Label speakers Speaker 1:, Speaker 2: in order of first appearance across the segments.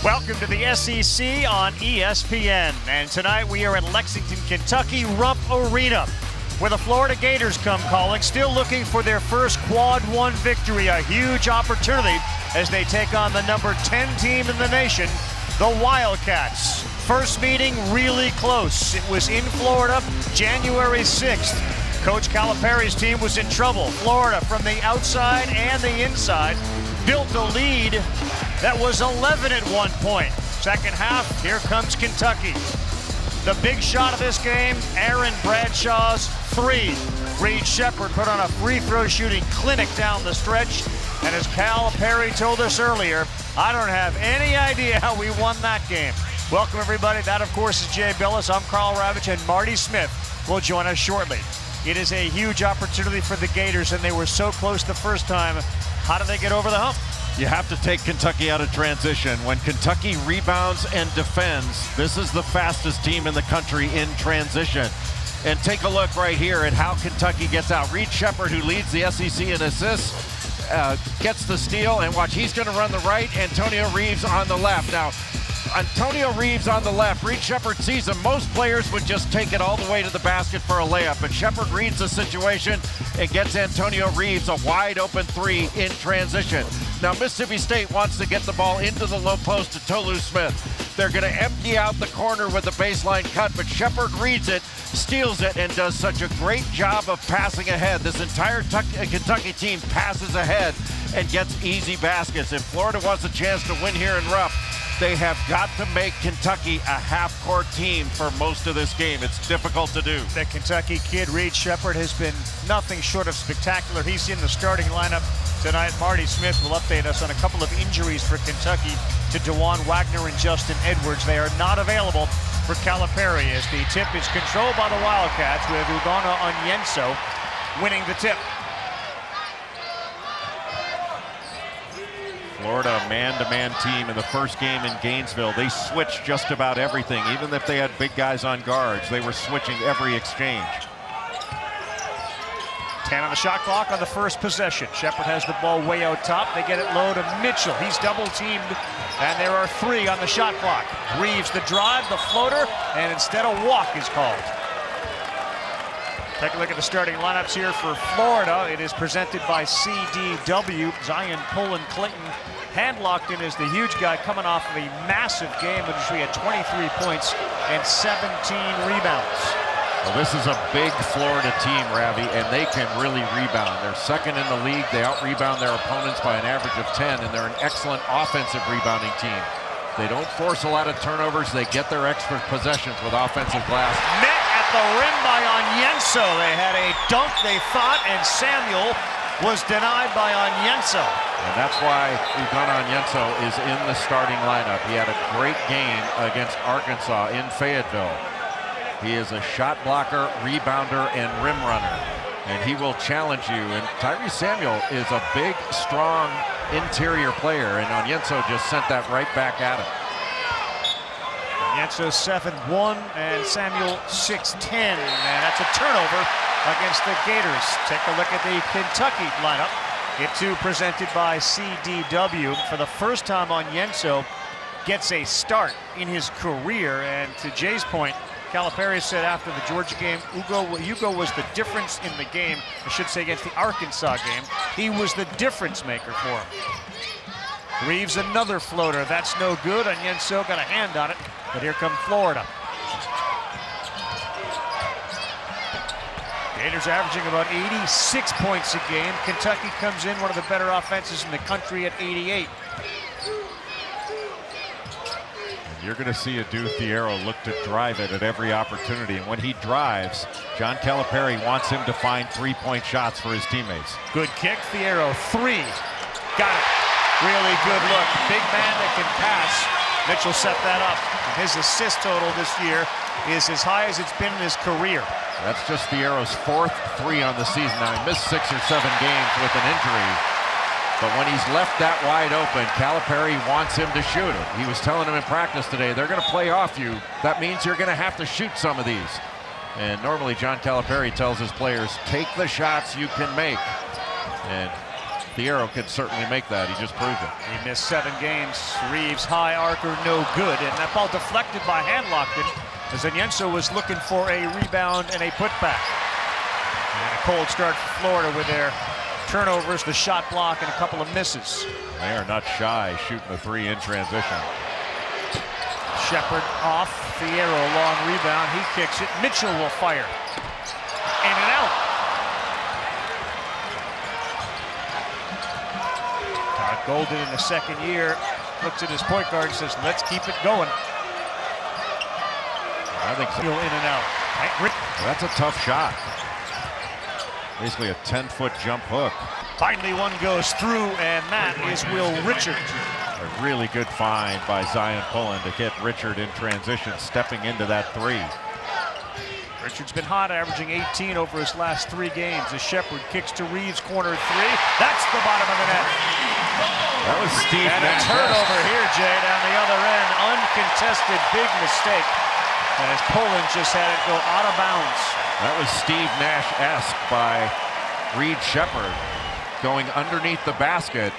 Speaker 1: Welcome to the SEC on ESPN. And tonight we are at Lexington, Kentucky, Rupp Arena, where the Florida Gators come calling, still looking for their first Quad 1 victory. A huge opportunity as they take on the number 10 team in the nation, the Wildcats. First meeting really close. It was in Florida, January 6th. Coach Calipari's team was in trouble. Florida, from the outside and the inside, built a lead that was 11 at one point. Second half, here comes Kentucky. The big shot of this game, Aaron Bradshaw's three. Sheppard put on a free throw shooting clinic down the stretch. And as Calipari told us earlier, I don't have any idea how we won that game. Welcome everybody. That of course is Jay Billis. I'm Carl Ravitch, and Marty Smith will join us shortly. It is a huge opportunity for the Gators, and they were so close the first time. How do they get over the hump?
Speaker 2: You have to take Kentucky out of transition. When Kentucky rebounds and defends, this is the fastest team in the country in transition. And take a look right here at how Kentucky gets out. Sheppard, who leads the SEC in assists, gets the steal, and watch, he's gonna run the right, Antonio Reeves on the left. Now, Antonio Reeves on the left, Sheppard sees him. Most players would just take it all the way to the basket for a layup, but Sheppard reads the situation and gets Antonio Reeves a wide open three in transition. Now Mississippi State wants to get the ball into the low post to Tolu Smith. They're gonna empty out the corner with the baseline cut, but Sheppard reads it, steals it, and does such a great job of passing ahead. This entire Kentucky team passes ahead and gets easy baskets. If Florida wants a chance to win here in Rupp, they have got to make Kentucky a half-court team for most of this game. It's difficult to do.
Speaker 1: The Kentucky kid, Sheppard, has been nothing short of spectacular. He's in the starting lineup tonight. Marty Smith will update us on a couple of injuries for Kentucky to DeJuan Wagner and Justin Edwards. They are not available for Calipari as the tip is controlled by the Wildcats, with Onyenso winning the tip.
Speaker 2: Florida, man-to-man team in the first game in Gainesville. They switched just about everything. Even if they had big guys on guards, they were switching every exchange.
Speaker 1: 10 on the shot clock on the first possession. Sheppard has the ball way out top. They get it low to Mitchell. He's double-teamed, and there are 3 on the shot clock. Reeves the drive, the floater, and instead a walk is called. Take a look at the starting lineups here for Florida. It is presented by CDW. Zion Clayton hand-locked in as the huge guy coming off of a massive game in which we had 23 points and 17 rebounds.
Speaker 2: Well, this is a big Florida team, Ravi, and they can really rebound. They're second in the league. They out-rebound their opponents by an average of 10, and they're an excellent offensive rebounding team. They don't force a lot of turnovers. They get their extra possessions with offensive glass.
Speaker 1: Met at the rim by Onyenso. They had a dunk, they thought, and Samuel was denied by Onyenso.
Speaker 2: And that's why Onyenso is in the starting lineup. He had a great game against Arkansas in Fayetteville. He is a shot blocker, rebounder, and rim runner. And he will challenge you. And Tyrese Samuel is a big, strong interior player, and Onyenso just sent that right back at him.
Speaker 1: Onyenso 7'1", and Samuel 6'10", and that's a turnover against the Gators. Take a look at the Kentucky lineup. It too presented by CDW. For the first time, Onyenso gets a start in his career, and to Jay's point, Calipari said after the Georgia game, Hugo was the difference in the game. I should say against the Arkansas game. He was the difference maker for him. Reeves another floater. That's no good. Onyenso got a hand on it, but here come Florida. Gators averaging about 86 points a game. Kentucky comes in one of the better offenses in the country at 88.
Speaker 2: You're going to see Thiero look to drive it at every opportunity. And when he drives, John Calipari wants him to find three-point shots for his teammates.
Speaker 1: Good kick, Thiero, 3. Got it. Really good look. Big man that can pass. Mitchell set that up. And his assist total this year is as high as it's been in his career.
Speaker 2: That's just Thiero's 4th 3 on the season. Now, he missed 6 or 7 games with an injury. But when he's left that wide open, Calipari wants him to shoot it. He was telling him in practice today, they're going to play off you. That means you're going to have to shoot some of these. And normally John Calipari tells his players, take the shots you can make. And Thiero can certainly make that. He just proved it.
Speaker 1: He missed 7 games. Reeves, high arcer, no good. And that ball deflected by Hanlockton as Onyenso was looking for a rebound and a putback. And a cold start for Florida with their turnovers, the shot block, and a couple of misses.
Speaker 2: They are not shy shooting the 3 in transition.
Speaker 1: Sheppard off. Thiero, long rebound. He kicks it. Mitchell will fire. In and out. Todd Golden in the second year looks at his point guard and says, let's keep it going.
Speaker 2: I think so.
Speaker 1: In and out.
Speaker 2: That's a tough shot. Basically a 10-foot jump hook.
Speaker 1: Finally one goes through, and that is Will Richard.
Speaker 2: A really good find by Zion Pullen to get Richard in transition, stepping into that 3.
Speaker 1: Richard's been hot, averaging 18 over his last 3 games. As Sheppard kicks to Reeves, corner 3. That's the bottom of the net.
Speaker 2: That was Steve
Speaker 1: And
Speaker 2: Nash.
Speaker 1: a turnover here, Jay, down the other end. Uncontested, big mistake. And as Pullen just had it go out of bounds.
Speaker 2: That was Steve Nash-esque by Reed Sheppard, going underneath the basket.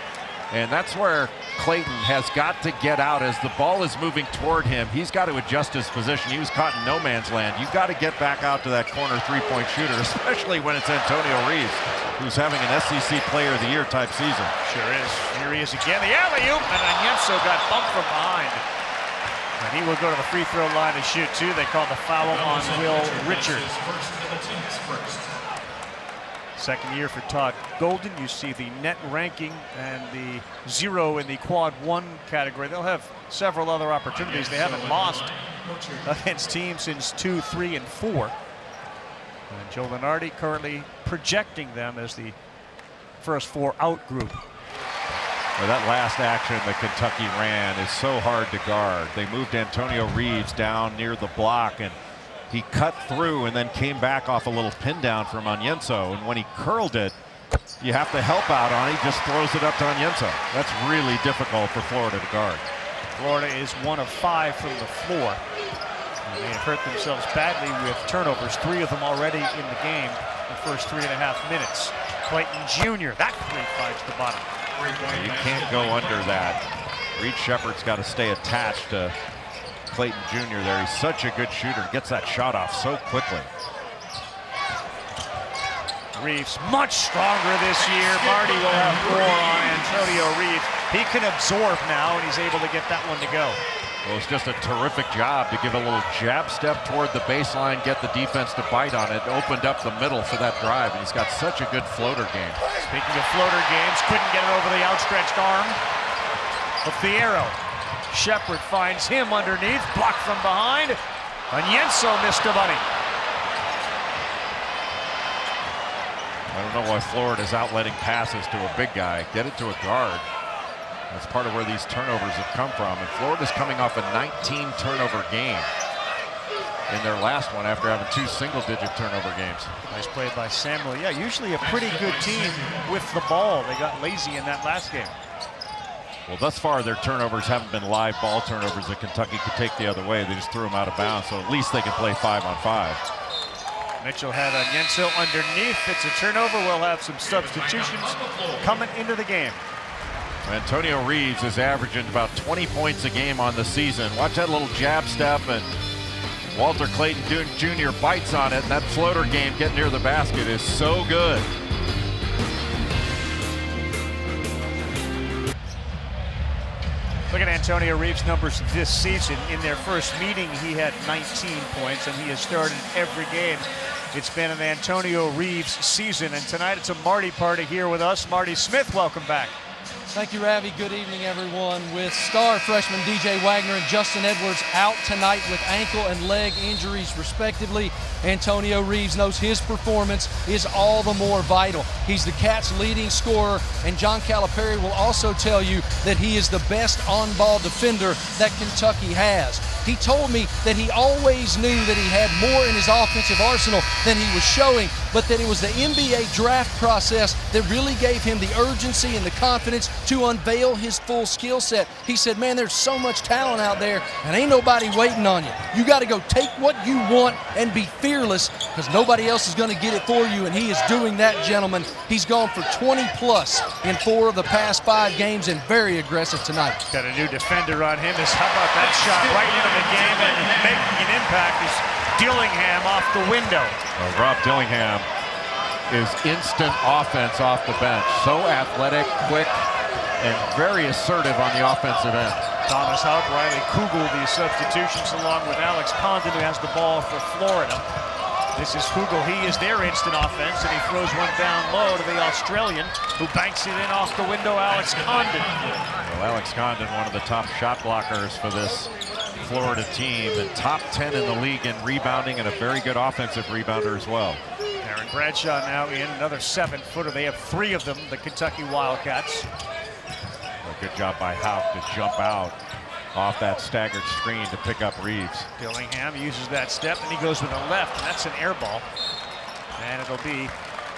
Speaker 2: And that's where Clayton has got to get out as the ball is moving toward him. He's got to adjust his position. He was caught in no man's land. You've got to get back out to that corner 3-point shooter, especially when it's Antonio Reeves, who's having an SEC Player of the Year type season.
Speaker 1: Sure is. Here he is again. The alley-oop, and Onyenso got bumped from behind. And he will go to the free throw line and shoot, too. They call the foul on Will Richard. Second year for Todd Golden. You see the net ranking and the 0 in the quad 1 category. They'll have several other opportunities. They haven't lost against teams since 2, 3, and 4. And Joe Lenardi currently projecting them as the first 4 out group.
Speaker 2: Well, that last action that Kentucky ran is so hard to guard. They moved Antonio Reeves down near the block, and he cut through and then came back off a little pin down from Onyenso. And when he curled it, you have to help out on it. He just throws it up to Onyenso. That's really difficult for Florida to guard.
Speaker 1: Florida is 1 of 5 from the floor. And they have hurt themselves badly with turnovers, 3 of them already in the game, the first 3.5 minutes. Clayton Jr., that 3 finds the bottom.
Speaker 2: Yeah, you can't go under that. Reed Sheppard's got to stay attached to Clayton Jr. there. He's such a good shooter. Gets that shot off so quickly.
Speaker 1: Reeves much stronger this year. Marty will have more on Antonio Reeves. He can absorb now, and he's able to get that one to go.
Speaker 2: Well, it's just a terrific job to give a little jab step toward the baseline, get the defense to bite on it. Opened up the middle for that drive, and he's got such a good floater game.
Speaker 1: Speaking of floater games, couldn't get it over the outstretched arm of Thiero. Sheppard finds him underneath, blocked from behind. Onyenso missed a bunny.
Speaker 2: I don't know why Florida's outletting passes to a big guy. Get it to a guard. That's part of where these turnovers have come from. And Florida's coming off a 19 turnover game in their last one after having 2 single-digit turnover games.
Speaker 1: Nice play by Samuel. Yeah, usually a pretty good team with the ball. They got lazy in that last game.
Speaker 2: Well, thus far, their turnovers haven't been live ball turnovers that Kentucky could take the other way. They just threw them out of bounds, so at least they can play 5-on-5.
Speaker 1: Mitchell had Onyenso underneath. It's a turnover. We'll have some substitutions coming into the game.
Speaker 2: Antonio Reeves is averaging about 20 points a game on the season. Watch that little jab step, and Walter Clayton Jr. bites on it, and that floater game getting near the basket is so good.
Speaker 1: Look at Antonio Reeves' numbers this season. In their first meeting, he had 19 points, and he has started every game. It's been an Antonio Reeves season, and tonight it's a Marty party here with us. Marty Smith, welcome back.
Speaker 3: Thank you, Ravi. Good evening, everyone. With star freshman DJ Wagner and Justin Edwards out tonight with ankle and leg injuries, respectively, Antonio Reeves knows his performance is all the more vital. He's the Cats' leading scorer, and John Calipari will also tell you that he is the best on-ball defender that Kentucky has. He told me that he always knew that he had more in his offensive arsenal than he was showing, but that it was the NBA draft process that really gave him the urgency and the confidence to unveil his full skill set. He said, man, there's so much talent out there, and ain't nobody waiting on you. You got to go take what you want and be fearless, because nobody else is going to get it for you, and he is doing that, gentlemen. He's gone for 20-plus in 4 of the past 5 games and very aggressive tonight.
Speaker 1: Got a new defender on him. How about that shot right into the game and making an impact is Dillingham off the window.
Speaker 2: Well, Rob Dillingham is instant offense off the bench. So athletic, quick, and very assertive on the offensive end.
Speaker 1: Thomas Houck, Riley Kugel, the substitutions along with Alex Condon, who has the ball for Florida. This is Kugel. He is their instant offense, and he throws one down low to the Australian, who banks it in off the window, Alex Condon.
Speaker 2: Well, Alex Condon, one of the top shot blockers for this Florida team, and top 10 in the league in rebounding, and a very good offensive rebounder as well.
Speaker 1: Aaron Bradshaw now in, another 7-footer. They have 3 of them, the Kentucky Wildcats.
Speaker 2: A good job by Houck to jump out off that staggered screen to pick up Reeves.
Speaker 1: Dillingham uses that step, and he goes with a left, and that's an air ball. And it'll be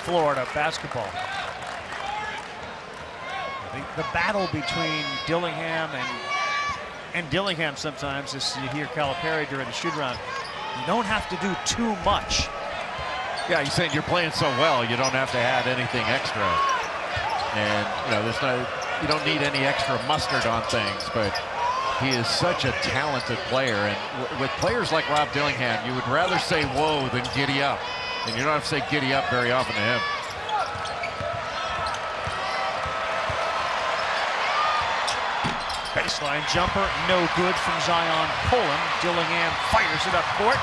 Speaker 1: Florida basketball. The battle between Dillingham and Dillingham sometimes, as you hear Calipari during the shoot-around, you don't have to do too much.
Speaker 2: Yeah, he's saying you're playing so well, you don't have to add anything extra. And, you know, you don't need any extra mustard on things, but he is such a talented player. And with players like Rob Dillingham, you would rather say whoa than giddy up. And you don't have to say giddy up very often to him.
Speaker 1: Baseline jumper, no good from Zion Poland. Dillingham fires it up court.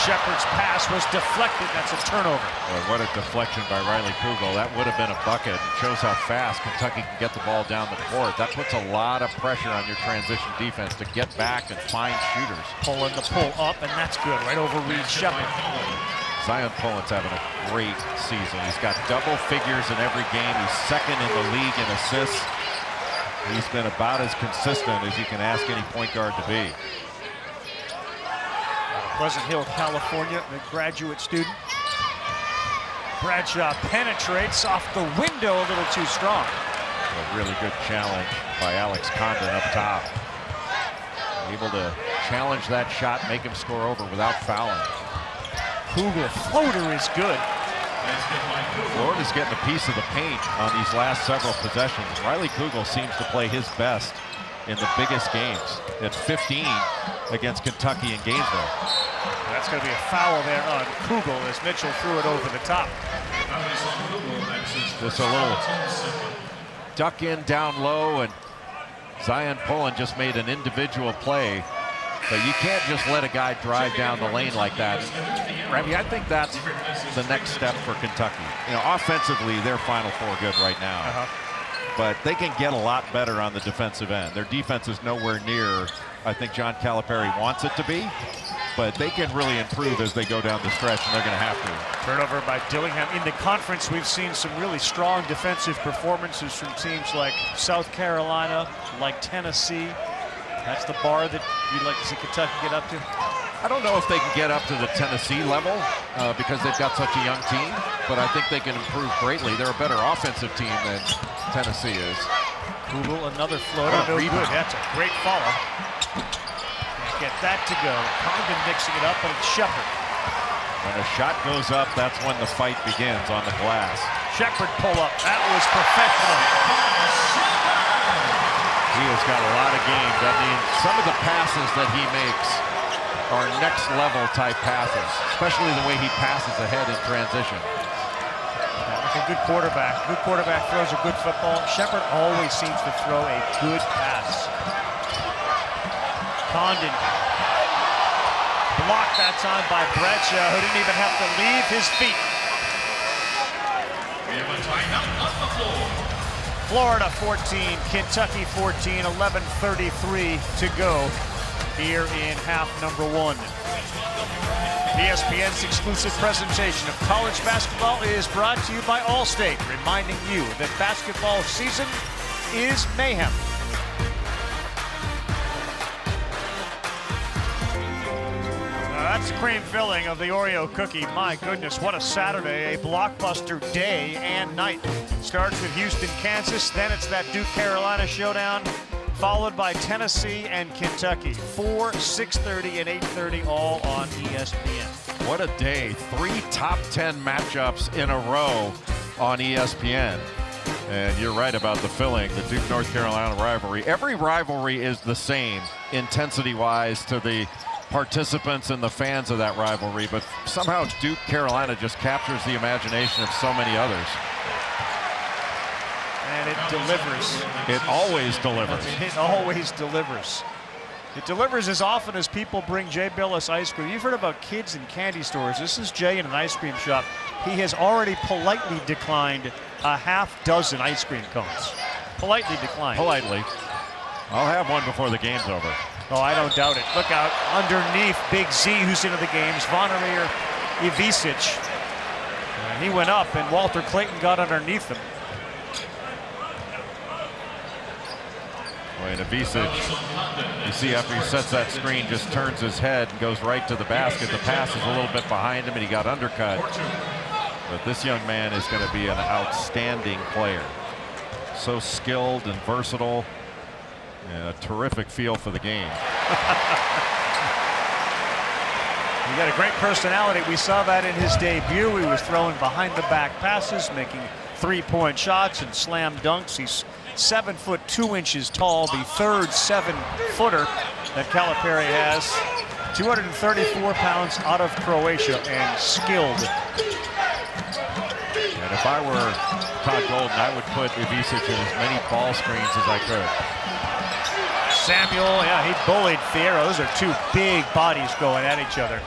Speaker 1: Sheppard's pass was deflected. That's a turnover.
Speaker 2: Well, what a deflection by Riley Kugel. That would have been a bucket. It shows how fast Kentucky can get the ball down the court. That puts a lot of pressure on your transition defense to get back and find shooters.
Speaker 1: Pulling the pull up, and that's good. Right over Reeves Sheppard.
Speaker 2: Zion Poland's having a great season. He's got double figures in every game. He's second in the league in assists. He's been about as consistent as you can ask any point guard to be.
Speaker 1: Pleasant Hill, California, the graduate student. Bradshaw penetrates off the window a little too strong.
Speaker 2: A really good challenge by Alex Condon up top. Able to challenge that shot, make him score over without fouling.
Speaker 1: Kugel floater is good.
Speaker 2: Florida's getting a piece of the paint on these last several possessions. Riley Kugel seems to play his best in the biggest games. At 15 against Kentucky and Gainesville.
Speaker 1: That's going to be a foul there on Kugel as Mitchell threw it over the top.
Speaker 2: Just a little duck in down low, and Zion Poland just made an individual play. But you can't just let a guy drive down the lane like that. Remy, I think that's the next step for Kentucky. You know, offensively, they're Final Four good right now. But they can get a lot better on the defensive end. Their defense is nowhere near, I think John Calipari wants it to be. But they can really improve as they go down the stretch, and they're going to have to.
Speaker 1: Turnover by Dillingham. In the conference, we've seen some really strong defensive performances from teams like South Carolina, like Tennessee. That's the bar that you'd like to see Kentucky get up to?
Speaker 2: I don't know if they can get up to the Tennessee level because they've got such a young team, but I think they can improve greatly. They're a better offensive team than Tennessee is.
Speaker 1: Kugel, another floater, no good. That's a great follow. Can't get that to go. Condon mixing it up, but it's Sheppard.
Speaker 2: When a shot goes up, that's when the fight begins on the glass.
Speaker 1: Sheppard pull up. That was professional.
Speaker 2: He has got a lot of game. I mean, some of the passes that he makes are next level type passes, especially the way he passes ahead in transition.
Speaker 1: Like a good quarterback. Good quarterback throws a good football. Sheppard always seems to throw a good pass. Condon blocked that time by Bradshaw, who didn't even have to leave his feet.
Speaker 4: We have a timeout on the floor.
Speaker 1: Florida 14, Kentucky 14, 11:33 to go here in half number 1. ESPN's exclusive presentation of college basketball is brought to you by Allstate, reminding you that basketball season is mayhem. That's the cream filling of the Oreo cookie. My goodness, what a Saturday, a blockbuster day and night. Starts with Houston, Kansas, then it's that Duke, Carolina showdown, followed by Tennessee and Kentucky. 4, 6:30, and 8:30 all on ESPN.
Speaker 2: What a day. 3 top 10 matchups in a row on ESPN. And you're right about the filling, the Duke-North Carolina rivalry. Every rivalry is the same intensity-wise to the participants and the fans of that rivalry, but somehow Duke-Carolina just captures the imagination of so many others.
Speaker 1: And it delivers.
Speaker 2: It always delivers.
Speaker 1: It always delivers. It delivers as often as people bring Jay Billis ice cream. You've heard about kids in candy stores. This is Jay in an ice cream shop. He has already politely declined a half dozen ice cream cones. Politely declined.
Speaker 2: Politely. I'll have one before the game's over.
Speaker 1: Oh, I don't doubt it. Look out underneath Big Z, who's into the games. Wagner, Ivisic. And he went up, and Walter Clayton got underneath him.
Speaker 2: And Ivisic, you see after he sets that screen, just turns his head and goes right to the basket. The pass is a little bit behind him, and he got undercut. But this young man is going to be an outstanding player. So skilled and versatile, and a terrific feel for the game.
Speaker 1: He got a great personality. We saw that in his debut. He was throwing behind-the-back passes, making three-point shots and slam dunks. He's 7'2" tall, the third 7-footer that Calipari has. 234 pounds out of Croatia and skilled.
Speaker 2: And if I were Todd Golden, I would put Ivisic in as many ball screens as I could.
Speaker 1: Samuel, yeah, he bullied Thiero. Those are two big bodies going at each other.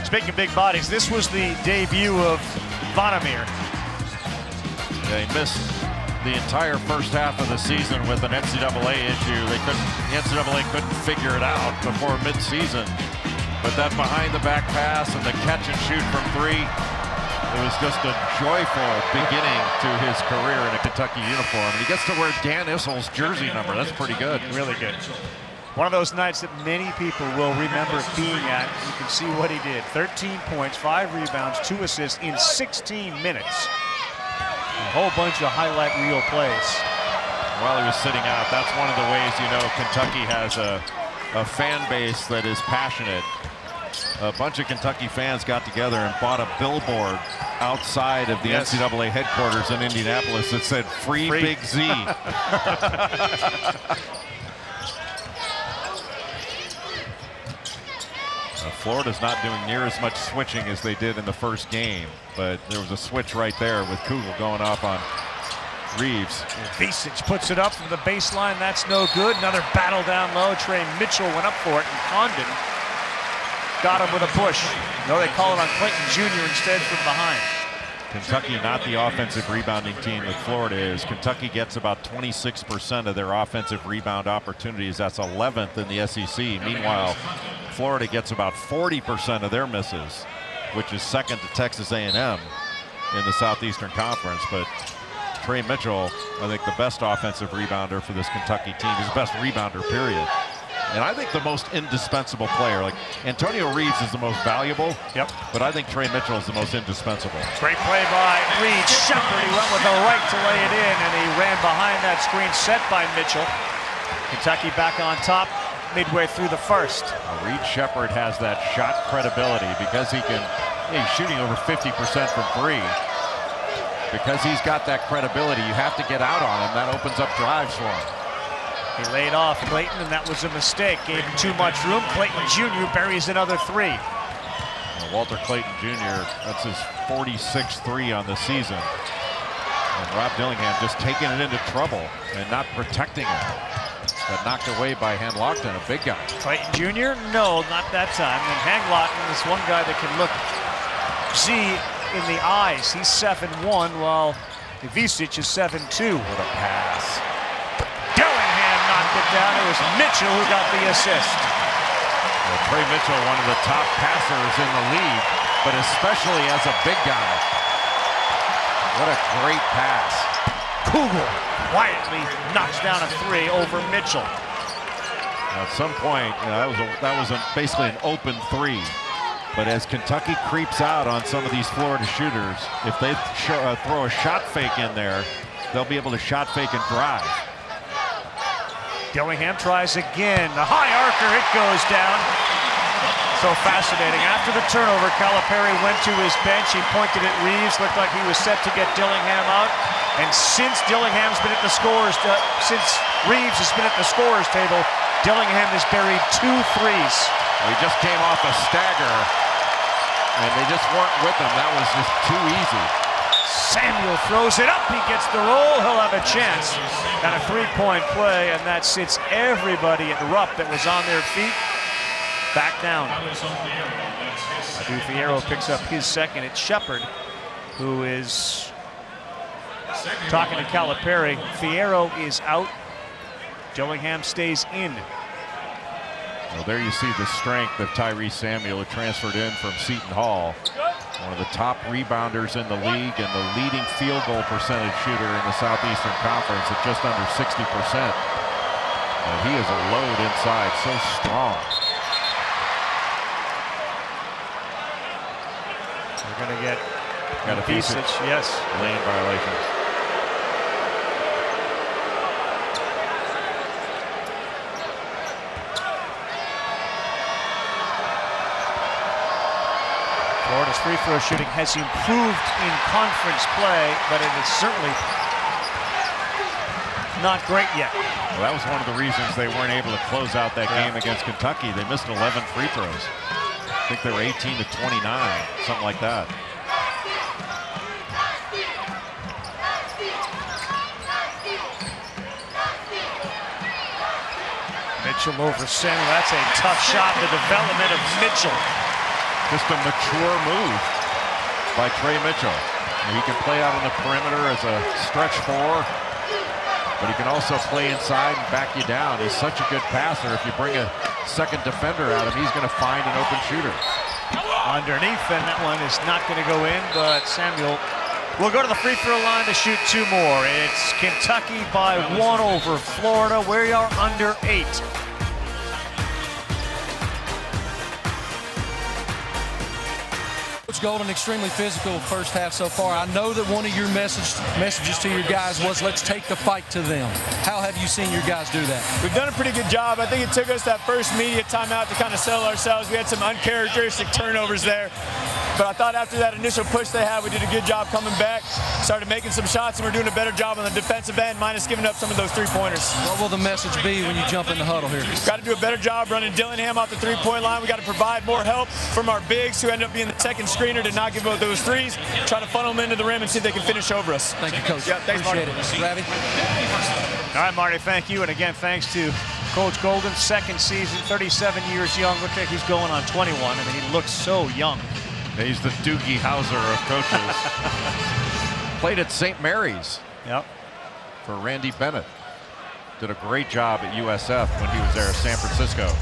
Speaker 1: Speaking of big bodies, this was the debut of Wagner.
Speaker 2: They missed the entire first half of the season with an NCAA issue. The NCAA couldn't figure it out before midseason. But that behind-the-back pass and the catch and shoot from 3, it was just a joyful beginning to his career in a Kentucky uniform. And he gets to wear Dan Issel's jersey number. That's pretty good.
Speaker 1: Really good. One of those nights that many people will remember being at. You can see what he did. 13 points, 5 rebounds, 2 assists in 16 minutes. A whole bunch of highlight reel plays.
Speaker 2: While he was sitting out, that's one of the ways you know Kentucky has a fan base that is passionate. A bunch of Kentucky fans got together and bought a billboard outside of the NCAA headquarters in Indianapolis that said "Free Big Z." Florida's not doing near as much switching as they did in the first game, but there was a switch right there with Kugel going off on Reeves.
Speaker 1: Ivisic puts it up from the baseline. That's no good. Another battle down low. Trey Mitchell went up for it, and Condon got him with a push. No, they call it on Clayton Jr. instead from behind.
Speaker 2: Kentucky not the offensive rebounding team that Florida is. Kentucky gets about 26% of their offensive rebound opportunities. That's 11th in the SEC. Meanwhile, Florida gets about 40% of their misses, which is second to Texas A&M in the Southeastern Conference. But Trey Mitchell, I think the best offensive rebounder for this Kentucky team. He's the best rebounder, period. And I think the most indispensable player. Like Antonio Reeves is the most valuable.
Speaker 1: Yep.
Speaker 2: But I think Trey Mitchell is the most indispensable.
Speaker 1: Great play by Reeves. Sheppard, he went with the right to lay it in, and he ran behind that screen set by Mitchell. Kentucky back on top midway through the first.
Speaker 2: Reed Sheppard has that shot credibility because he's shooting over 50% from 3. Because he's got that credibility, you have to get out on him. That opens up drives for him.
Speaker 1: He laid off Clayton, and that was a mistake. Gave him too much room. Clayton Jr. buries another 3.
Speaker 2: Walter Clayton Jr., that's his 46th 3 on the season. And Rob Dillingham just taking it into trouble and not protecting him. Got knocked away by Hanlogton, a big guy.
Speaker 1: Clayton Jr.? No, not that time. And Hanlogton is one guy that can look Z in the eyes. He's 7'1", while Ivisic is 7'2".
Speaker 2: What a pass.
Speaker 1: Dillingham knocked it down. It was Mitchell who got the assist.
Speaker 2: Well, Trey Mitchell, one of the top passers in the league, but especially as a big guy. What a great pass.
Speaker 1: Kugel quietly knocks down a 3 over Mitchell.
Speaker 2: At some point, that was basically an open 3. But as Kentucky creeps out on some of these Florida shooters, if they throw a shot fake in there, they'll be able to shot fake and drive.
Speaker 1: Dillingham tries again. The high arcer, it goes down. So fascinating. After the turnover, Calipari went to his bench. He pointed at Reeves, looked like he was set to get Dillingham out. And since Dillingham's been at the scores, since Reeves has been at the scorers table, Dillingham has buried 2 threes.
Speaker 2: He just came off a stagger, and they just weren't with him. That was just too easy.
Speaker 1: Samuel throws it up. He gets the roll. He'll have a chance at a 3-point play, and that sits everybody at Rupp that was on their feet back down. Thiero picks up his second. It's Sheppard who is talking to Calipari. Thiero is out. Dillingham stays in.
Speaker 2: Well, there you see the strength of Tyrese Samuel, who transferred in from Seton Hall. One of the top rebounders in the league and the leading field goal percentage shooter in the Southeastern Conference at just under 60%. And he is a load inside, so strong.
Speaker 1: We're going to get
Speaker 2: Ivisic,
Speaker 1: yes.
Speaker 2: Lane violation.
Speaker 1: Florida's free throw shooting has improved in conference play, but it is certainly not great yet.
Speaker 2: Well, that was one of the reasons they weren't able to close out that game against Kentucky. They missed 11 free throws. I think they were 18 to 29, something like that.
Speaker 1: Mitchell over Samuel. That's a tough shot. The development of Mitchell.
Speaker 2: Just a mature move by Trey Mitchell. He can play out on the perimeter as a stretch 4, but he can also play inside and back you down. He's such a good passer. If you bring a second defender at him, he's going to find an open shooter.
Speaker 1: Underneath, and that one is not going to go in, but Samuel will go to the free throw line to shoot 2 more. It's Kentucky by 1 over Florida. We are under 8.
Speaker 3: Coach Golden, extremely physical first half so far. I know that one of your messages to your guys was let's take the fight to them. How have you seen your guys do that?
Speaker 5: We've done a pretty good job. I think it took us that first media timeout to kind of settle ourselves. We had some uncharacteristic turnovers there. But I thought after that initial push they had, we did a good job coming back, started making some shots, and we're doing a better job on the defensive end, minus giving up some of those 3-pointers.
Speaker 3: What will the message be when you jump in the huddle here?
Speaker 5: Got to do a better job running Dillingham off the 3-point line. We got to provide more help from our bigs who end up being the second screener to not give up those threes, try to funnel them into the rim and see if they can finish over us.
Speaker 3: Thank you, Coach.
Speaker 5: Yeah, thanks,
Speaker 3: Appreciate
Speaker 5: Marty.
Speaker 3: it. Ravi?
Speaker 1: All right, Marty, thank you. And again, thanks to Coach Golden, second season, 37 years young. Looks like he's going on 21. I mean, he looks so young.
Speaker 2: He's the Doogie Howser of coaches. Played at St. Mary's for Randy Bennett. Did a great job at USF when he was there at San Francisco.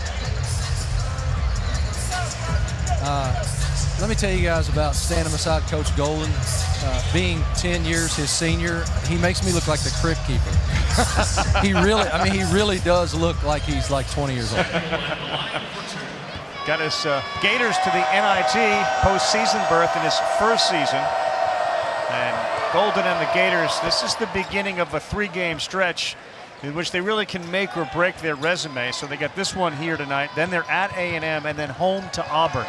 Speaker 3: Let me tell you guys about standing beside Coach Golden. Being 10 years his senior, he makes me look like the crypt keeper. he really does look like he's like 20 years old.
Speaker 1: Got his Gators to the NIT postseason berth in his first season. And Golden and the Gators, this is the beginning of a 3-game stretch in which they really can make or break their resume. So they got this one here tonight, then they're at A&M, and then home to Auburn.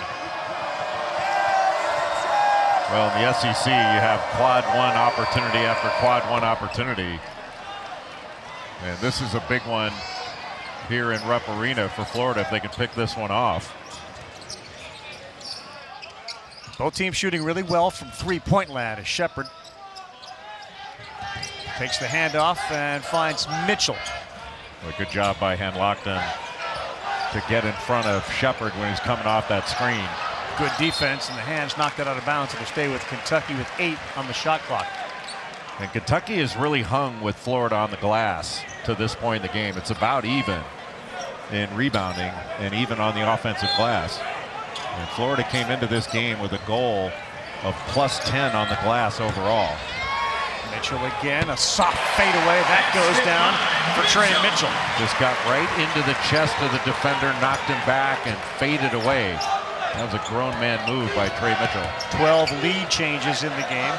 Speaker 2: Well, in the SEC, you have quad 1 opportunity after quad 1 opportunity. And this is a big one here in Rupp Arena for Florida if they can pick this one off.
Speaker 1: Both teams shooting really well from 3-point land as Sheppard takes the handoff and finds Mitchell.
Speaker 2: Well, good job by Henlockton to get in front of Sheppard when he's coming off that screen.
Speaker 1: Good defense, and the hands knocked it out of bounds. It'll stay with Kentucky with 8 on the shot clock.
Speaker 2: And Kentucky has really hung with Florida on the glass to this point in the game. It's about even in rebounding and even on the offensive glass. And Florida came into this game with a goal of +10 on the glass overall.
Speaker 1: Mitchell again, a soft fadeaway. That goes down for Trey Mitchell.
Speaker 2: Just got right into the chest of the defender, knocked him back, and faded away. That was a grown man move by Trey Mitchell.
Speaker 1: 12 lead changes in the game.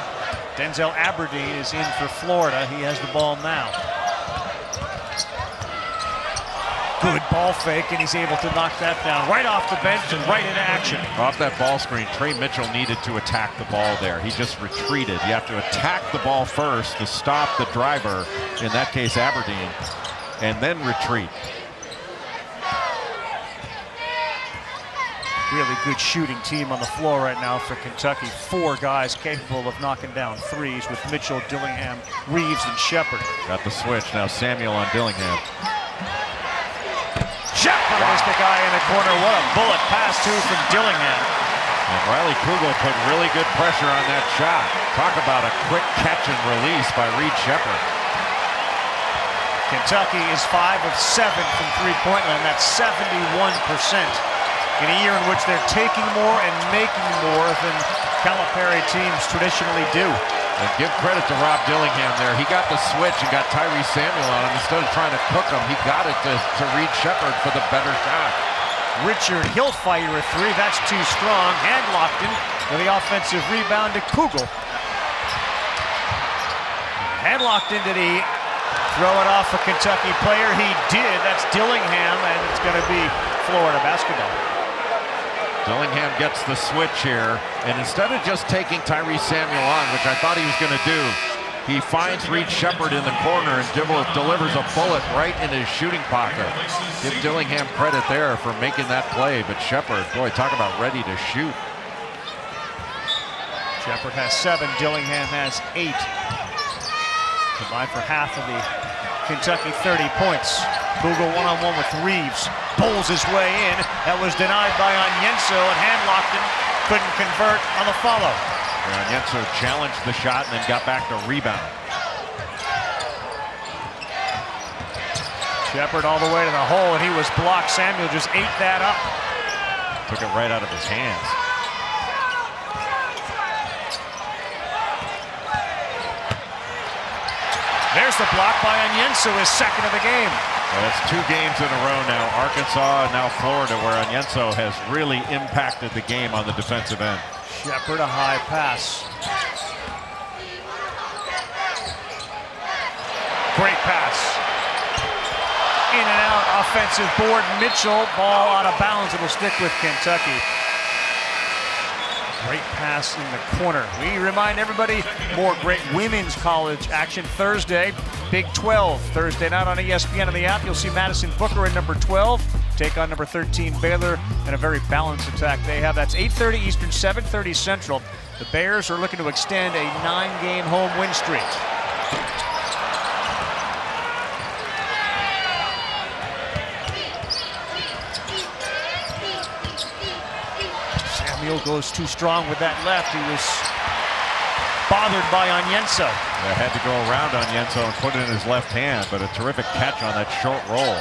Speaker 1: Denzel Aberdeen is in for Florida. He has the ball now. Good ball fake, and he's able to knock that down right off the bench and right into action.
Speaker 2: Off that ball screen, Trey Mitchell needed to attack the ball there. He just retreated. You have to attack the ball first to stop the driver, in that case Aberdeen, and then retreat.
Speaker 1: Really good shooting team on the floor right now for Kentucky. 4 guys capable of knocking down threes with Mitchell, Dillingham, Reeves, and Sheppard.
Speaker 2: Got the switch. Now Samuel on Dillingham.
Speaker 1: Sheppard is the guy in the corner. What a bullet pass, too, from Dillingham.
Speaker 2: And Riley Kugel put really good pressure on that shot. Talk about a quick catch and release by Reed Sheppard.
Speaker 1: Kentucky is 5 of 7 from three-point land. That's 71%. In a year in which they're taking more and making more than Calipari teams traditionally do.
Speaker 2: And give credit to Rob Dillingham there. He got the switch and got Tyree Samuel on him. Instead of trying to cook him, he got it to Reed Sheppard for the better shot.
Speaker 1: Richard, he'll fire a 3. That's too strong. Hand-locked him with the offensive rebound to Kugel. Hand-locked in, did he throw it off a Kentucky player? He did. That's Dillingham, and it's going to be Florida basketball.
Speaker 2: Dillingham gets the switch here, and instead of just taking Tyree Samuel on, which I thought he was going to do, he finds Reed Sheppard in the corner and delivers a bullet right in his shooting pocket. Give Dillingham credit there for making that play, but Sheppard, boy, talk about ready to shoot.
Speaker 1: Sheppard has 7, Dillingham has 8. Combined for half of the Kentucky 30 points. Kugel one-on-one with Reeves. Pulls his way in. That was denied by Onyenso, and hand-locked him. Couldn't convert on the follow.
Speaker 2: Onyenso challenged the shot and then got back to rebound.
Speaker 1: Sheppard all the way to the hole, and he was blocked. Samuel just ate that up.
Speaker 2: Took it right out of his hands.
Speaker 1: There's the block by Onyenso, his second of the game.
Speaker 2: Well, that's 2 games in a row now. Arkansas and now Florida, where Onyenso has really impacted the game on the defensive end.
Speaker 1: Sheppard, a high pass. Great pass. In and out, offensive board. Mitchell, ball out of bounds. It'll stick with Kentucky. Great pass in the corner. We remind everybody, more great women's college action Thursday. Big 12, Thursday night on ESPN on the app. You'll see Madison Booker in number 12 take on number 13 Baylor, and a very balanced attack they have. That's 8:30 Eastern, 7:30 Central. The Bears are looking to extend a 9-game home win streak. Samuel goes too strong with that left. He was bothered by Onyenso.
Speaker 2: They had to go around Onyenso and put it in his left hand, but a terrific catch on that short roll.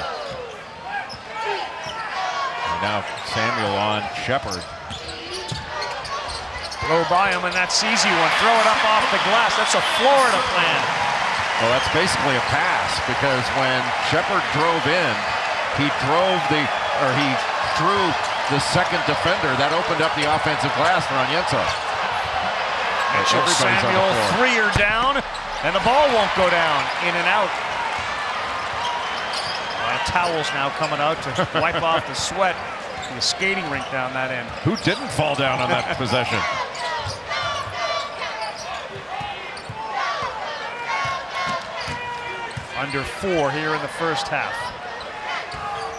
Speaker 2: And now Samuel on Sheppard.
Speaker 1: Throw by him, and that's easy one. Throw it up off the glass. That's a Florida plan.
Speaker 2: Well, that's basically a pass, because when Sheppard drove in, he drew the second defender. That opened up the offensive glass for Onyenso.
Speaker 1: Mitchell, Samuel, 3 are down, and the ball won't go down. In and out. Towels now coming out to wipe off the sweat. The skating rink down that end.
Speaker 2: Who didn't fall down on that possession?
Speaker 1: Under 4 here in the first half.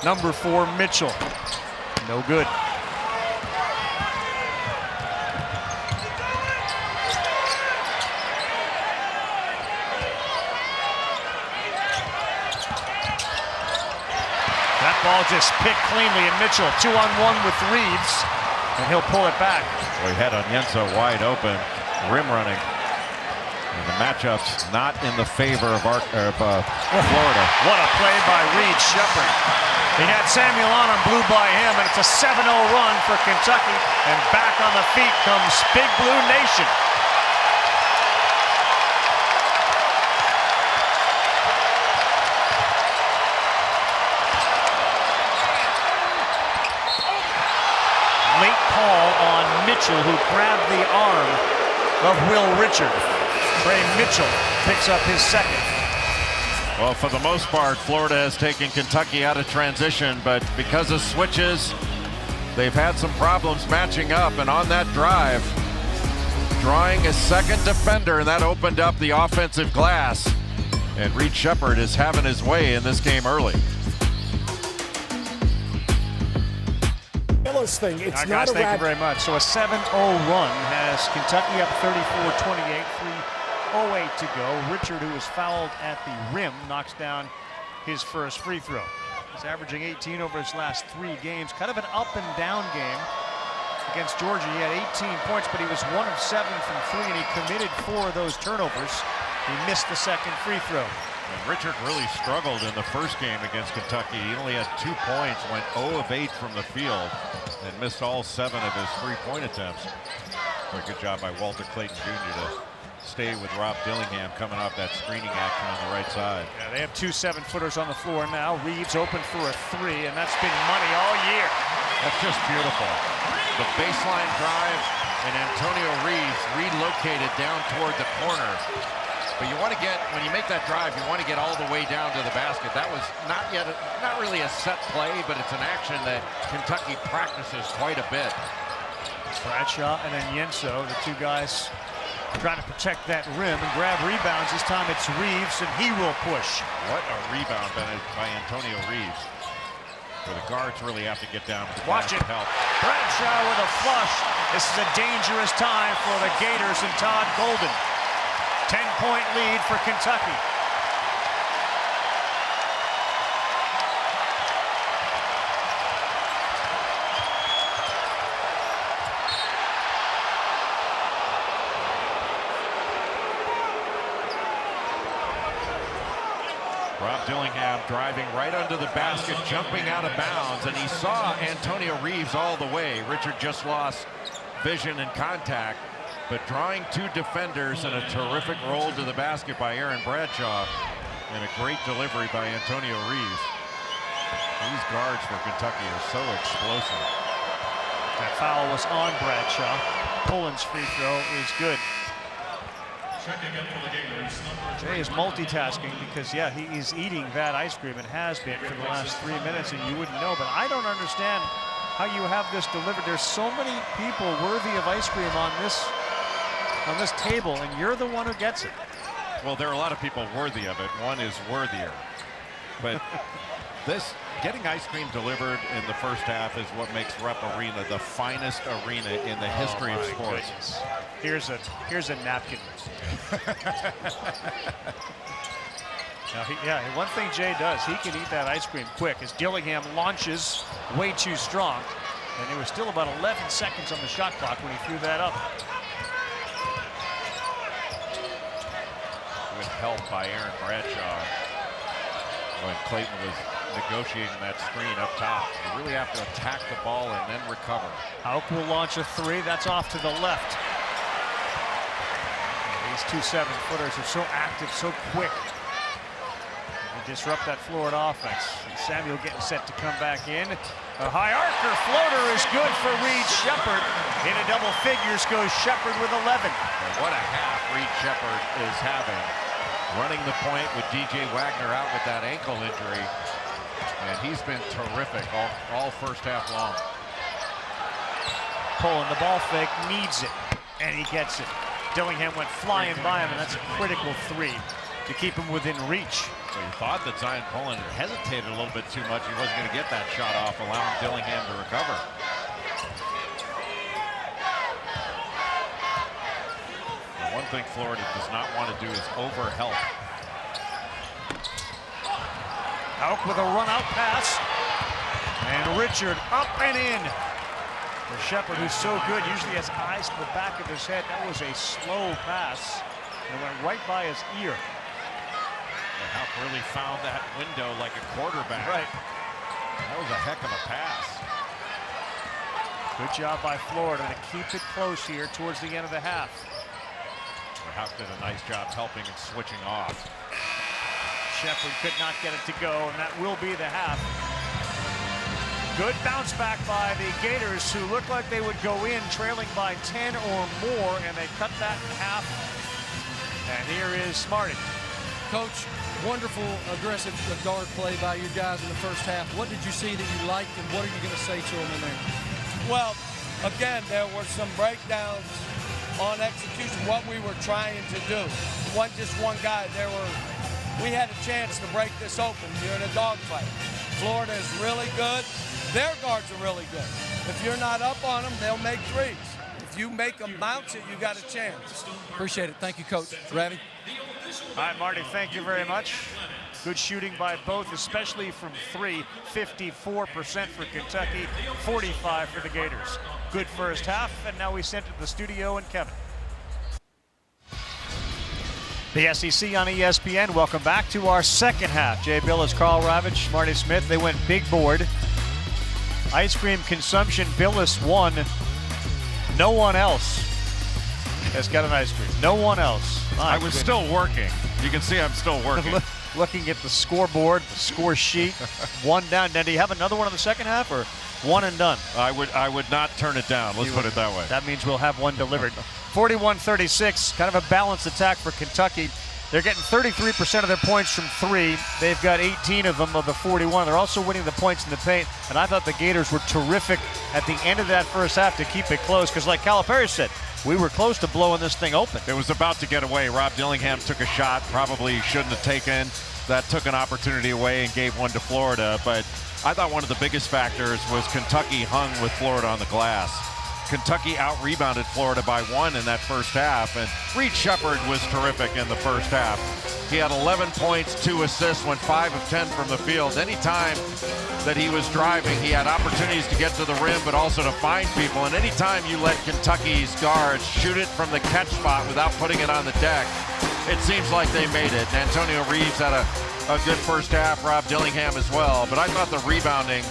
Speaker 1: Number 4, Mitchell. No good. That ball just picked cleanly, and Mitchell 2-on-1 with Reeves, and he'll pull it back.
Speaker 2: Well, he had Onyenso wide open, rim running. And the matchup's not in the favor of Florida.
Speaker 1: What a play by Reed Sheppard. He had Samuel on and blew by him, and it's a 7-0 run for Kentucky. And back on the feet comes Big Blue Nation. Late call on Mitchell, who grabbed the arm of Will Richard. Trey Mitchell picks up his second.
Speaker 2: Well, for the most part, Florida has taken Kentucky out of transition, but because of switches, they've had some problems matching up, and on that drive, drawing a second defender, and that opened up the offensive glass. And Reed Sheppard is having his way in this game early.
Speaker 6: Thing. It's
Speaker 1: Right,
Speaker 6: not
Speaker 1: guys, thank you very much. So a 7-0 run has Kentucky up 34-28, 3:08 to go. Richard, who was fouled at the rim, knocks down his first free throw. He's averaging 18 over his last 3 games. Kind of an up and down game against Georgia. He had 18 points, but he was 1 of 7 from 3, and he committed 4 of those turnovers. He missed the second free throw.
Speaker 2: And Richard really struggled in the first game against Kentucky. He only had 2 points, went 0 of 8 from the field, and missed all 7 of his 3-point attempts. So a good job by Walter Clayton Jr. to stay with Rob Dillingham coming off that screening action on the right side.
Speaker 1: Yeah, they have 2 7-footers on the floor now. Reeves open for a 3, and that's been money all year.
Speaker 2: That's just beautiful. The baseline drive, and Antonio Reeves relocated down toward the corner. But you want to get, when you make that drive, you want to get all the way down to the basket. That was not really a set play, but it's an action that Kentucky practices quite a bit.
Speaker 1: Bradshaw and Onyenso, the 2 guys trying to protect that rim and grab rebounds. This time it's Reeves, and he will push.
Speaker 2: What a rebound by Antonio Reeves. Where the guards really have to get down to the
Speaker 1: Watch it.
Speaker 2: help.
Speaker 1: Bradshaw with a flush. This is a dangerous time for the Gators and Todd Golden. 10-point lead for Kentucky.
Speaker 2: Rob Dillingham driving right under the basket, jumping out of bounds, and he saw Antonio Reeves all the way. Richard just lost vision and contact, but drawing 2 defenders and a terrific roll to the basket by Aaron Bradshaw, and a great delivery by Antonio Reeves. These guards for Kentucky are so explosive.
Speaker 1: That foul was on Bradshaw. Pullen's free throw is good. Jay is multitasking because, yeah, he is eating that ice cream and has been for the last 3 minutes, and you wouldn't know. But I don't understand how you have this delivered. There's so many people worthy of ice cream on this table, and you're the one who gets it.
Speaker 2: Well, there are a lot of people worthy of it. One is worthier. But this, getting ice cream delivered in the first half is what makes Rep Arena the finest arena in the history of sports.
Speaker 1: Goodness. Here's a napkin. Now, one thing Jay does, he can eat that ice cream quick as Dillingham launches way too strong. And there was still about 11 seconds on the shot clock when he threw that up.
Speaker 2: With help by Aaron Bradshaw when Clayton was negotiating that screen up top. You really have to attack the ball and then recover.
Speaker 1: Hauk will launch a 3. That's off to the left. These 2 7-footers are so active, so quick. They disrupt that Florida offense. And Samuel getting set to come back in. A high archer floater is good for Reed Sheppard. Into double figures goes Sheppard with 11.
Speaker 2: And what a half Reed Sheppard is having. Running the point with DJ Wagner out with that ankle injury. And he's been terrific all first half long.
Speaker 1: Pulling the ball fake, needs it, and he gets it. Dillingham went flying by him, and that's a critical 3 to keep him within reach.
Speaker 2: So you thought that Zion Pullen hesitated a little bit too much. He wasn't going to get that shot off, allowing Dillingham to recover. The one thing Florida does not want to do is overhelp.
Speaker 1: Hauk with a run-out pass, and Richard up and in. For Sheppard, who's so good, usually has eyes to the back of his head. That was a slow pass, and it went right by his ear.
Speaker 2: And Hauk really found that window like a quarterback.
Speaker 1: Right.
Speaker 2: That was a heck of a pass.
Speaker 1: Good job by Florida to keep it close here towards the end of the half.
Speaker 2: Hauk did a nice job helping and switching off.
Speaker 1: Sheppard could not get it to go, and that will be the half. Good bounce back by the Gators, who looked like they would go in trailing by 10 or more, and they cut that in half And here is Smarty.
Speaker 3: Coach, wonderful aggressive guard play by your guys in the first half. What did you see that you liked, and what are you going to say to them in there?
Speaker 6: Well, again, there were some breakdowns on execution, what we were trying to do. It wasn't just one guy. We had a chance to break this open during a dogfight. Florida is really good. Their guards are really good. If you're not up on them, they'll make threes. If you make them bounce it, you got a chance.
Speaker 3: Appreciate it. Thank you, Coach. Ravi?
Speaker 1: All right, Marty, thank you very much. Good shooting by both, especially from three. 54% for Kentucky, 45% for the Gators. Good first half, and now we send it to the studio and Kevin. The SEC on ESPN. Welcome back to our second half. Jay Billis, Carl Ravitch, Marty Smith. They went big board. Ice cream consumption, Billis won. No one else has got an ice cream. No one else.
Speaker 2: I was still working. You can see I'm still working.
Speaker 1: Looking at the scoreboard, the score sheet, one down. Now, do you have another one in the second half, or one and done?
Speaker 2: I would not turn it down. Let's put it that way.
Speaker 1: That means we'll have one delivered. 41-36, kind of a balanced attack for Kentucky. They're getting 33% of their points from three. They've got 18 of them of the 41. They're also winning the points in the paint, and I thought the Gators were terrific at the end of that first half to keep it close, because like Calipari said, we were close to blowing this thing open.
Speaker 2: It was about to get away. Rob Dillingham took a shot, probably shouldn't have taken. That took an opportunity away and gave one to Florida. But I thought one of the biggest factors was Kentucky hung with Florida on the glass. Kentucky out-rebounded Florida by 1 in that first half, and Sheppard was terrific in the first half. He had 11 points, 2 assists, went 5 of 10 from the field. Anytime that he was driving, he had opportunities to get to the rim, but also to find people. And anytime you let Kentucky's guards shoot it from the catch spot without putting it on the deck, it seems like they made it. Antonio Reeves had a good first half, Rob Dillingham as well. But I thought the rebounding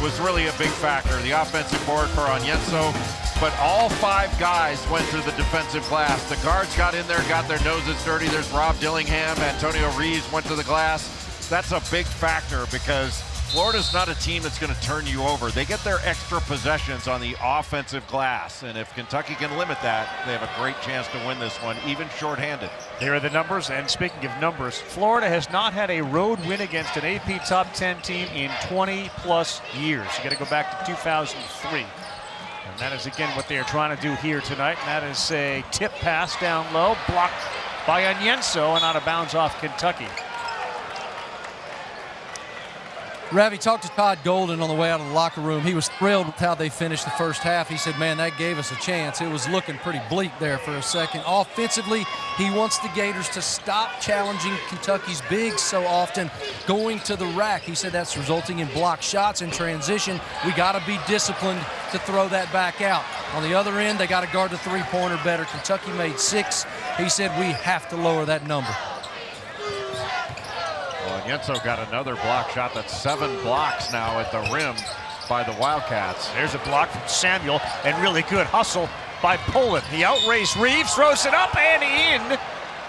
Speaker 2: was really a big factor. The offensive board for Onyenso, but all 5 guys went through the defensive glass. The guards got in there, got their noses dirty. There's Rob Dillingham, Antonio Reeves went to the glass. That's a big factor because Florida's not a team that's going to turn you over. They get their extra possessions on the offensive glass, and if Kentucky can limit that, they have a great chance to win this one, even shorthanded.
Speaker 1: Here are the numbers, and speaking of numbers, Florida has not had a road win against an AP top 10 team in 20-plus years. You got to go back to 2003. And that is, again, what they are trying to do here tonight, and that is a tip pass down low, blocked by Onyenso and out of bounds off Kentucky.
Speaker 3: Ravi, talked to Todd Golden on the way out of the locker room. He was thrilled with how they finished the first half. He said, man, that gave us a chance. It was looking pretty bleak there for a second. Offensively, he wants the Gators to stop challenging Kentucky's bigs so often, going to the rack. He said that's resulting in blocked shots in transition. We got to be disciplined to throw that back out. On the other end, they got to guard the three-pointer better. Kentucky made 6. He said we have to lower that number.
Speaker 2: Onyenso got another block shot. That's 7 blocks now at the rim by the Wildcats.
Speaker 1: There's a block from Samuel, and really good hustle by Poland. He outraced Reeves, throws it up and in.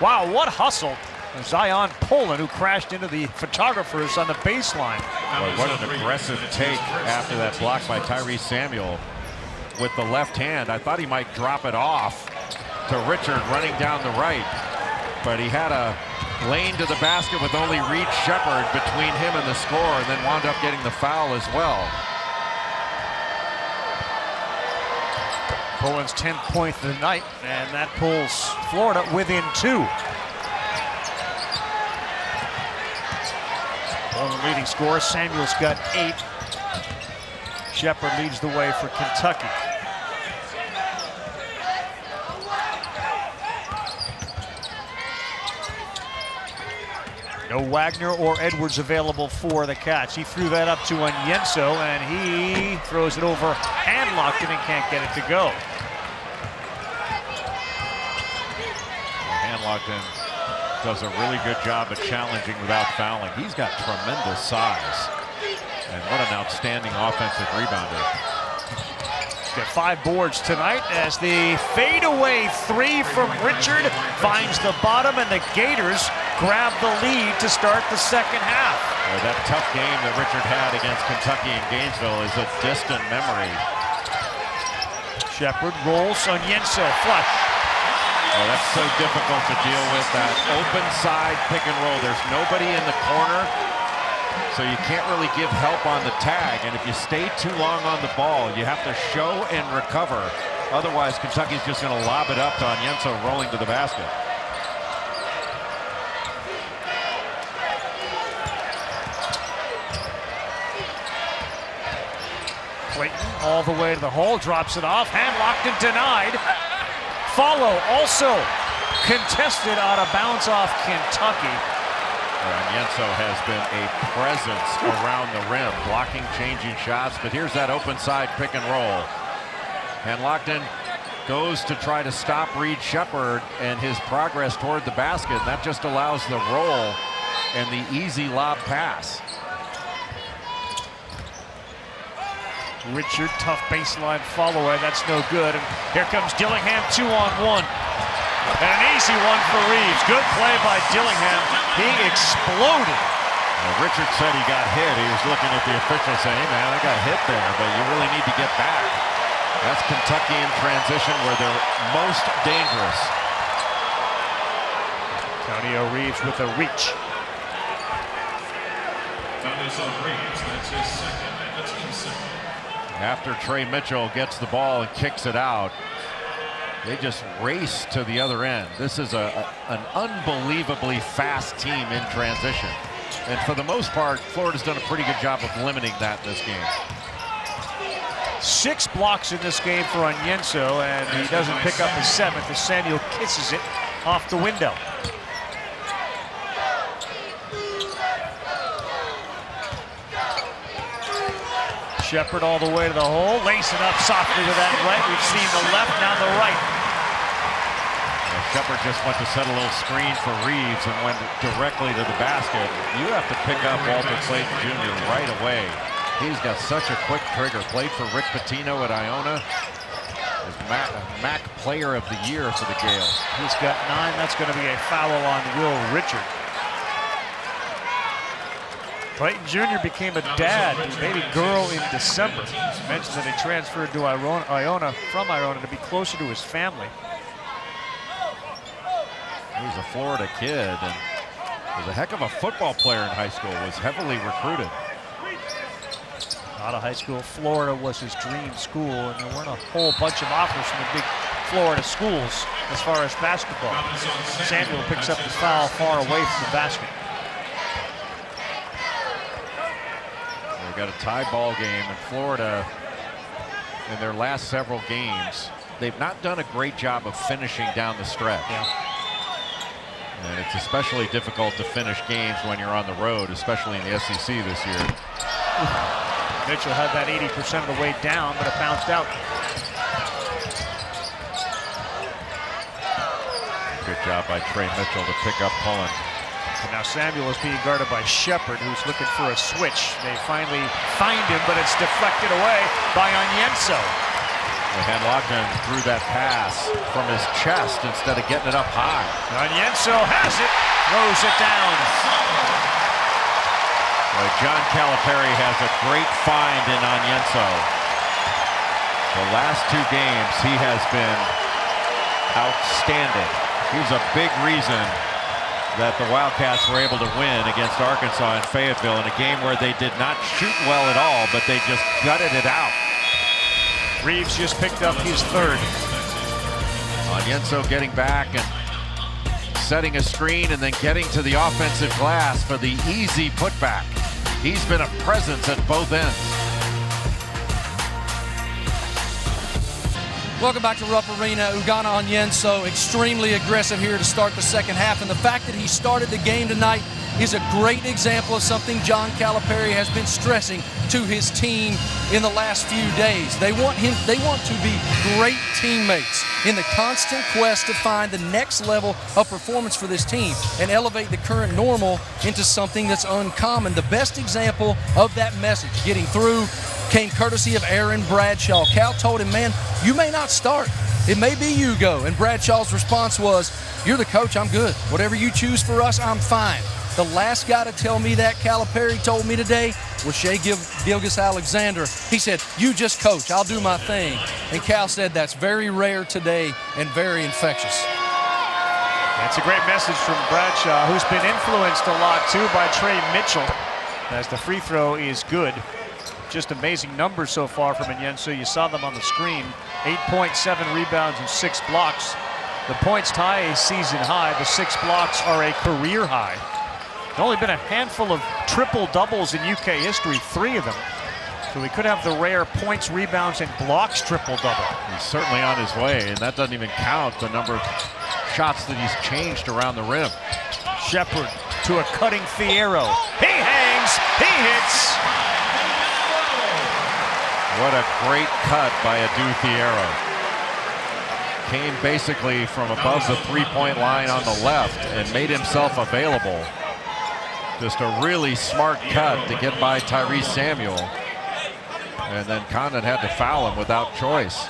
Speaker 1: Wow, what hustle. Zion Poland, who crashed into the photographers on the baseline.
Speaker 2: Boy, what an aggressive take after that block by Tyrese Samuel with the left hand. I thought he might drop it off to Richard running down the right, but he had a lane to the basket with only Sheppard between him and the score, and then wound up getting the foul as well.
Speaker 1: Poland's 10th point of the night, and that pulls Florida within 2. Poland leading scorer. Samuel's got 8. Sheppard leads the way for Kentucky. No Wagner or Edwards available for the catch. He threw that up to Onyenso, and he throws it over and locked it and can't get it to go.
Speaker 2: Hanlockton does a really good job of challenging without fouling. He's got tremendous size, and what an outstanding offensive rebounder.
Speaker 1: He's got 5 boards tonight as the fadeaway 3 from Richard finds the bottom, and the Gators grab the lead to start the second half.
Speaker 2: Well, that tough game that Richard had against Kentucky in Gainesville is a distant memory.
Speaker 1: Sheppard rolls, Onyenso flush.
Speaker 2: Oh, that's so difficult to deal with, that open side pick and roll. There's nobody in the corner, so you can't really give help on the tag. And if you stay too long on the ball, you have to show and recover. Otherwise, Kentucky's just going to lob it up to Onyenso rolling to the basket.
Speaker 1: Clayton all the way to the hole, drops it off, hand locked and denied. Follow also contested out of bounds off Kentucky.
Speaker 2: Onyenso has been a presence around the rim, blocking, changing shots, but here's that open side pick and roll. And Lockton goes to try to stop Reed Sheppard and his progress toward the basket. That just allows the roll and the easy lob pass.
Speaker 1: Richard, tough baseline follow-away, that's no good. And here comes Dillingham, 2-on-1. And an easy one for Reeves. Good play by Dillingham. He exploded.
Speaker 2: Well, Richard said he got hit. He was looking at the official saying, hey man, I got hit there, but you really need to get back. That's Kentucky in transition where they're most dangerous.
Speaker 1: Antonio Reeves with a reach.
Speaker 4: That is on Reeves. That's his second and the team's second.
Speaker 2: After Trey Mitchell gets the ball and kicks it out, they just race to the other end. This is an unbelievably fast team in transition. And for the most part, Florida's done a pretty good job of limiting that in this game.
Speaker 1: 6 blocks in this game for Onyenso, and he doesn't pick up his 7th as Samuel kisses it off the window. Sheppard all the way to the hole, lacing up softly to that right. We've seen the left, now the right.
Speaker 2: Sheppard just went to set a little screen for Reeves and went directly to the basket. You have to pick up Walter Clayton Jr. right away. He's got such a quick trigger. Played for Rick Pitino at Iona. Is MAC Player of the Year for the Gales.
Speaker 1: He's got 9. That's going to be a foul on Will Richard. Clayton Jr. became a dad, baby girl, in December. He mentioned that he transferred to Iona from Iona to be closer to his family.
Speaker 2: He was a Florida kid and was a heck of a football player in high school, was heavily recruited.
Speaker 1: Out of high school, Florida was his dream school, and there weren't a whole bunch of offers from the big Florida schools as far as basketball. Samuel picks up the foul far away from the basket.
Speaker 2: They've got a tie ball game in Florida. In their last several games, they've not done a great job of finishing down the stretch.
Speaker 1: Yeah.
Speaker 2: And it's especially difficult to finish games when you're on the road, especially in the SEC this year.
Speaker 1: Mitchell had that 80% of the way down, but it bounced out.
Speaker 2: Good job by Trey Mitchell to pick up Pullen.
Speaker 1: And now Samuel is being guarded by Sheppard, who's looking for a switch. They finally find him, but it's deflected away by Onyenso.
Speaker 2: And Wagner threw that pass from his chest instead of getting it up high.
Speaker 1: Onyenso has it, throws it down.
Speaker 2: John Calipari has a great find in Onyenso. The last 2 games, he has been outstanding. He's a big reason that the Wildcats were able to win against Arkansas in Fayetteville in a game where they did not shoot well at all, but they just gutted it out.
Speaker 1: Reeves just picked up his 3rd.
Speaker 2: Onyenso getting back and setting a screen and then getting to the offensive glass for the easy putback. He's been a presence at both ends.
Speaker 3: Welcome back to Rupp Arena. Ugonna Onyenso extremely aggressive here to start the second half, and the fact that he started the game tonight is a great example of something John Calipari has been stressing to his team in the last few days. They want to be great teammates in the constant quest to find the next level of performance for this team and elevate the current normal into something that's uncommon. The best example of that message getting through came courtesy of Aaron Bradshaw. Cal told him, man, you may not start. It may be you go. And Bradshaw's response was, you're the coach, I'm good. Whatever you choose for us, I'm fine. The last guy to tell me that Calipari told me today was Shai Gilgeous-Alexander. He said, you just coach, I'll do my thing. And Cal said that's very rare today and very infectious.
Speaker 1: That's a great message from Bradshaw, who's been influenced a lot too by Trey Mitchell, as the free throw is good. Just amazing numbers so far from Onyenso. You saw them on the screen. 8.7 rebounds and 6 blocks. The points tie a season high. The 6 blocks are a career high. There's only been a handful of triple doubles in UK history, 3 of them. So we could have the rare points, rebounds, and blocks triple double.
Speaker 2: He's certainly on his way, and that doesn't even count the number of shots that he's changed around the rim.
Speaker 1: Sheppard to a cutting Thiero. He hangs, he hits.
Speaker 2: What a great cut by Adu Thiero. Came basically from above the three-point line on the left and made himself available. Just a really smart cut to get by Tyrese Samuel. And then Condon had to foul him without choice.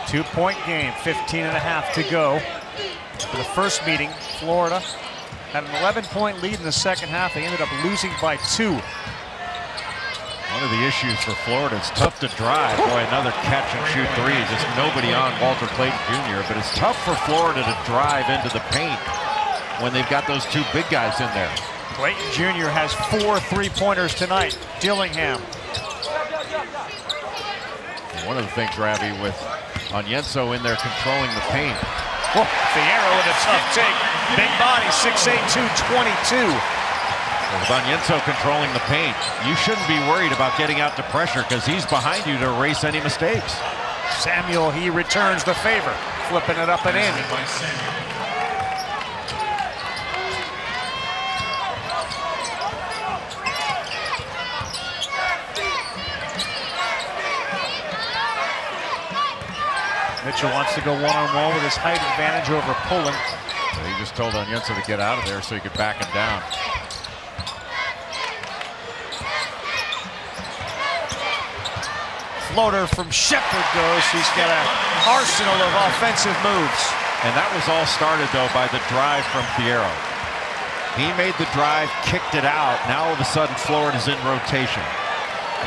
Speaker 1: Two-point game, 15.5 to go. For the first meeting, Florida had an 11-point lead in the second half. They ended up losing by 2.
Speaker 2: One of the issues for Florida, it's tough to drive. Boy, another catch and shoot three. Just nobody on Walter Clayton Jr. But it's tough for Florida to drive into the paint when they've got those 2 big guys in there.
Speaker 1: Clayton Jr. has 4 3-pointers tonight. Dillingham.
Speaker 2: And one of the things, Ravi, with Onyenso in there controlling the paint.
Speaker 1: Oh, Thiero with a tough take. Big body, 6'8", 222.
Speaker 2: With Onyenso controlling the paint, you shouldn't be worried about getting out to pressure because he's behind you to erase any mistakes.
Speaker 1: Samuel, he returns the favor, flipping it up and in. Mitchell wants to go one-on-one with his height advantage over Pullen.
Speaker 2: So he just told Onyenso to get out of there so he could back him down.
Speaker 1: Floater from Sheppard goes. He's got an arsenal of offensive moves.
Speaker 2: And that was all started, though, by the drive from Thiero. He made the drive, kicked it out. Now all of a sudden, Florida's in rotation.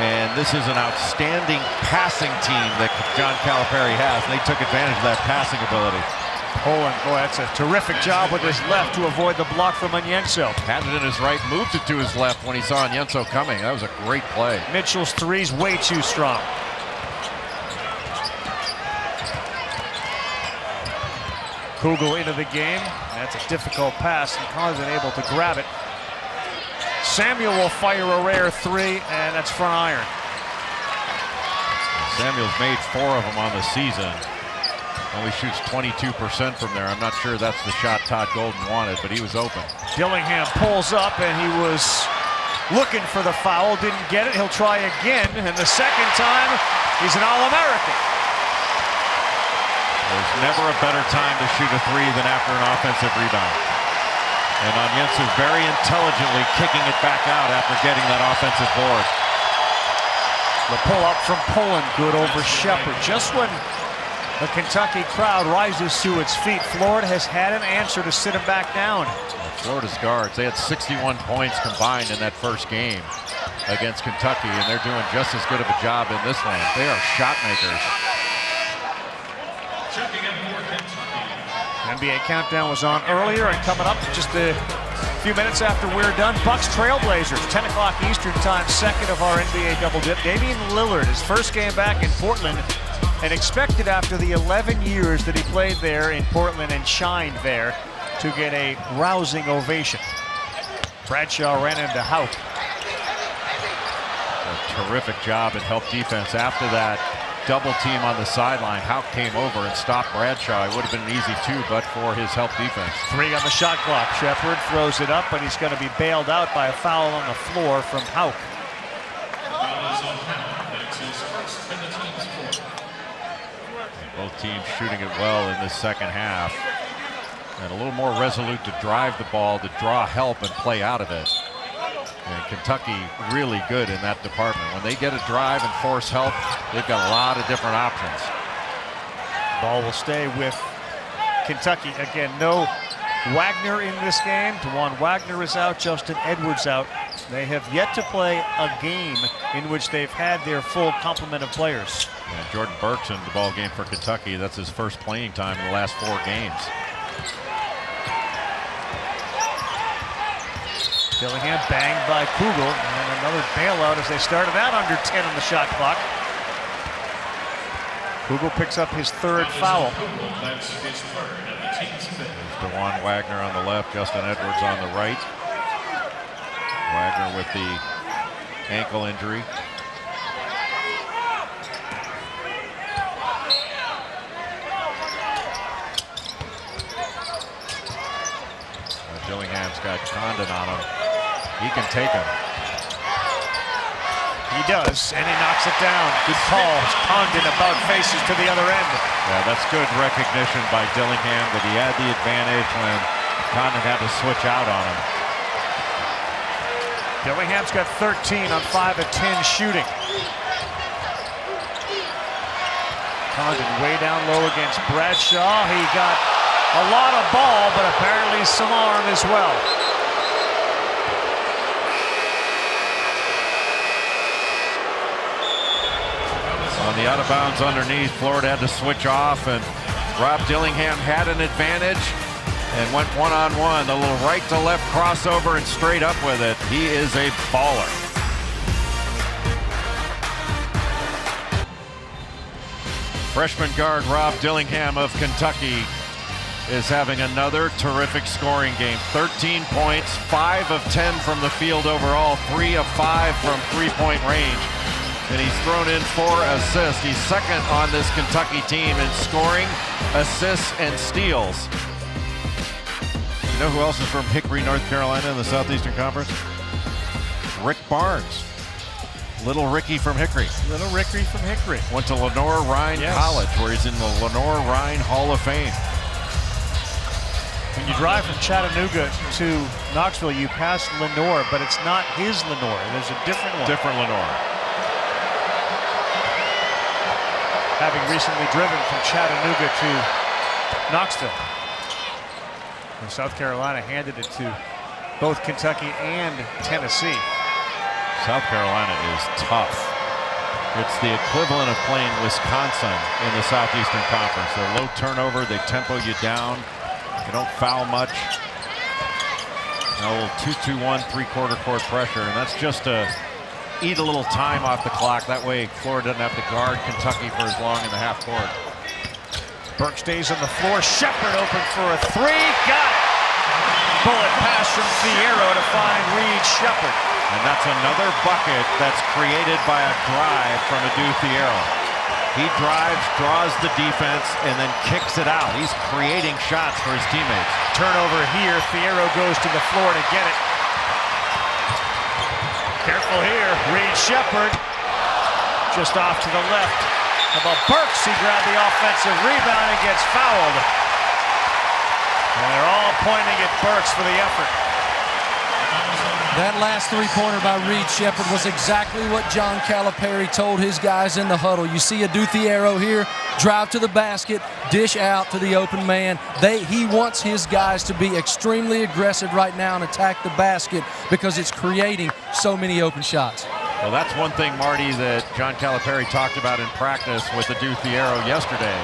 Speaker 2: And this is an outstanding passing team that John Calipari has. And they took advantage of that passing ability.
Speaker 1: Pullen, boy, that's a terrific job with his left to avoid the block from Onyenso.
Speaker 2: Had it in his right, moved it to his left when he saw Onyenso coming. That was a great play.
Speaker 1: Mitchell's three's way too strong. Kugel into the game. That's a difficult pass, and Condon able to grab it. Samuel will fire a rare 3, and that's front iron.
Speaker 2: Samuel's made 4 of them on the season. Only shoots 22% from there. I'm not sure that's the shot Todd Golden wanted, but he was open.
Speaker 1: Dillingham pulls up, and he was looking for the foul. Didn't get it. He'll try again, and the second time, he's an All-American.
Speaker 2: There's never a better time to shoot a 3 than after an offensive rebound. And Onyenso very intelligently kicking it back out after getting that offensive board.
Speaker 1: The pull-up from Pullen, good over Sheppard. Just when the Kentucky crowd rises to its feet, Florida has had an answer to sit him back down.
Speaker 2: Florida's guards, they had 61 points combined in that first game against Kentucky, and they're doing just as good of a job in this one. They are shot makers.
Speaker 1: NBA Countdown was on earlier, and coming up just a few minutes after we're done, Bucks Trailblazers, 10 o'clock Eastern time, second of our NBA double dip. Damian Lillard, his first game back in Portland, and expected after the 11 years that he played there in Portland and shined there to get a rousing ovation. Bradshaw ran into Hauk.
Speaker 2: A terrific job in help defense. After that double team on the sideline, Hauk came over and stopped Bradshaw. It would have been an easy 2, but for his help defense.
Speaker 1: 3 on the shot clock. Sheppard throws it up, but he's going to be bailed out by a foul on the floor from Hauk.
Speaker 2: Both teams shooting it well in this second half. And a little more resolute to drive the ball, to draw help and play out of it. And Kentucky really good in that department. When they get a drive and force help, they've got a lot of different options.
Speaker 1: Ball will stay with Kentucky. Again, no Wagner in this game. DeJuan Wagner is out, Justin Edwards out. They have yet to play a game in which they've had their full complement of players.
Speaker 2: Yeah, Jordan Burke's in the ball game for Kentucky. That's his first playing time in the last 4 games.
Speaker 1: Dillingham banged by Kugel, and another bailout as they started out under 10 on the shot clock. Kugel picks up his 3rd foul.
Speaker 4: That's his 3rd and the team's 5th.
Speaker 2: DeJuan Wagner on the left, Justin Edwards on the right. Wagner with the ankle injury. Dillingham's got Condon on him. He can take him.
Speaker 1: He does, and he knocks it down. Good call. Condon about faces to the other end.
Speaker 2: Yeah, that's good recognition by Dillingham that he had the advantage when Condon had to switch out on him.
Speaker 1: Dillingham's got 13 on 5 of 10 shooting. Condon way down low against Bradshaw. He got a lot of ball, but apparently some arm as well.
Speaker 2: On the out of bounds underneath, Florida had to switch off, and Rob Dillingham had an advantage and went one-on-one. The little right to left crossover and straight up with it. He is a baller. Freshman guard Rob Dillingham of Kentucky is having another terrific scoring game. 13 points, 5 of 10 from the field overall, 3 of 5 from three-point range. And he's thrown in 4 assists. He's second on this Kentucky team in scoring, assists, and steals. You know who else is from Hickory, North Carolina in the Southeastern Conference? Rick Barnes. Little Ricky from Hickory.
Speaker 1: Little Ricky from Hickory.
Speaker 2: Went to Lenore-Rhine College, where he's in the Lenore-Rhine Hall of Fame.
Speaker 1: When you drive from Chattanooga to Knoxville, you pass Lenore, but it's not his Lenore. There's a different one.
Speaker 2: Different Lenore.
Speaker 1: Having recently driven from Chattanooga to Knoxville. And South Carolina handed it to both Kentucky and Tennessee.
Speaker 2: South Carolina is tough. It's the equivalent of playing Wisconsin in the Southeastern Conference. They're low turnover, they tempo you down, they don't foul much. A little 2-2-1 three-quarter court pressure, and that's just to eat a little time off the clock. That way Florida doesn't have to guard Kentucky for as long in the half court.
Speaker 1: Burke stays on the floor. Sheppard open for a 3. Got it. Bullet pass from Thiero to find Reed Sheppard.
Speaker 2: And that's another bucket that's created by a drive from Thiero. He drives, draws the defense, and then kicks it out. He's creating shots for his teammates.
Speaker 1: Turnover here. Thiero goes to the floor to get it. Careful here. Reed Sheppard just off to the left. How about Burks? He grabbed the offensive rebound and gets fouled. And they're all pointing at Burks for the effort.
Speaker 3: That last three-pointer by Reed Sheppard was exactly what John Calipari told his guys in the huddle. You see Thiero here, drive to the basket, dish out to the open man. He wants his guys to be extremely aggressive right now and attack the basket because it's creating so many open shots.
Speaker 2: Well, that's one thing, Marty, that John Calipari talked about in practice with Thiero yesterday,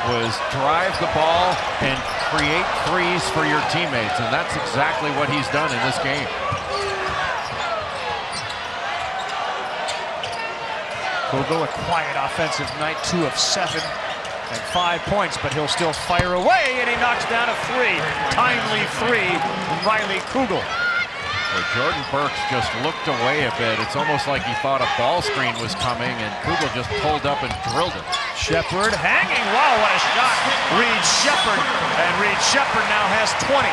Speaker 2: was drive the ball and create threes for your teammates, and that's exactly what he's done in this game.
Speaker 1: Kugel, a quiet offensive night, 2 of 7 and 5 points, but he'll still fire away, and he knocks down a 3. Timely 3 from Riley Kugel.
Speaker 2: Well, Jordan Burks just looked away a bit. It's almost like he thought a ball screen was coming, and Kugel just pulled up and drilled it.
Speaker 1: Sheppard hanging. Wow, what a shot. Reed Sheppard, and Reed Sheppard now has 20.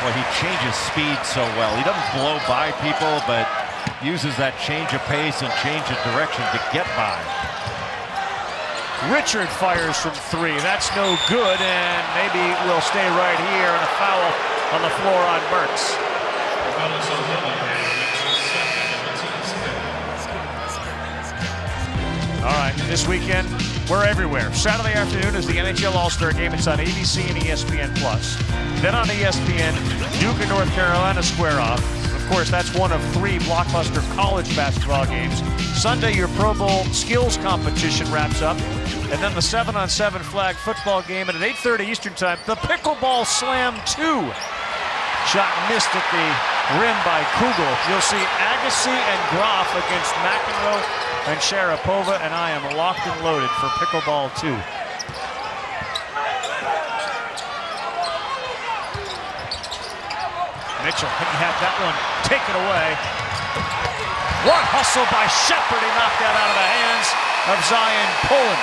Speaker 2: Well, he changes speed so well. He doesn't blow by people, but uses that change of pace and change of direction to get by.
Speaker 1: Richard fires from 3. That's no good, and maybe we'll stay right here, and a foul on the floor on Burks. All right, this weekend, we're everywhere. Saturday afternoon is the NHL All-Star Game. It's on ABC and ESPN+. Then on ESPN, Duke and North Carolina square off. course, that's one of 3 blockbuster college basketball games. Sunday, your Pro Bowl skills competition wraps up. And then the 7-on-7 flag football game. And at 8:30 Eastern time, the Pickleball Slam 2. Shot missed at the rim by Kugel. You'll see Agassi and Groff against McEnroe and Sharapova. And I am locked and loaded for Pickleball 2. Mitchell, he had that one taken away. What hustle by Sheppard. He knocked that out of the hands of Zion Pullen.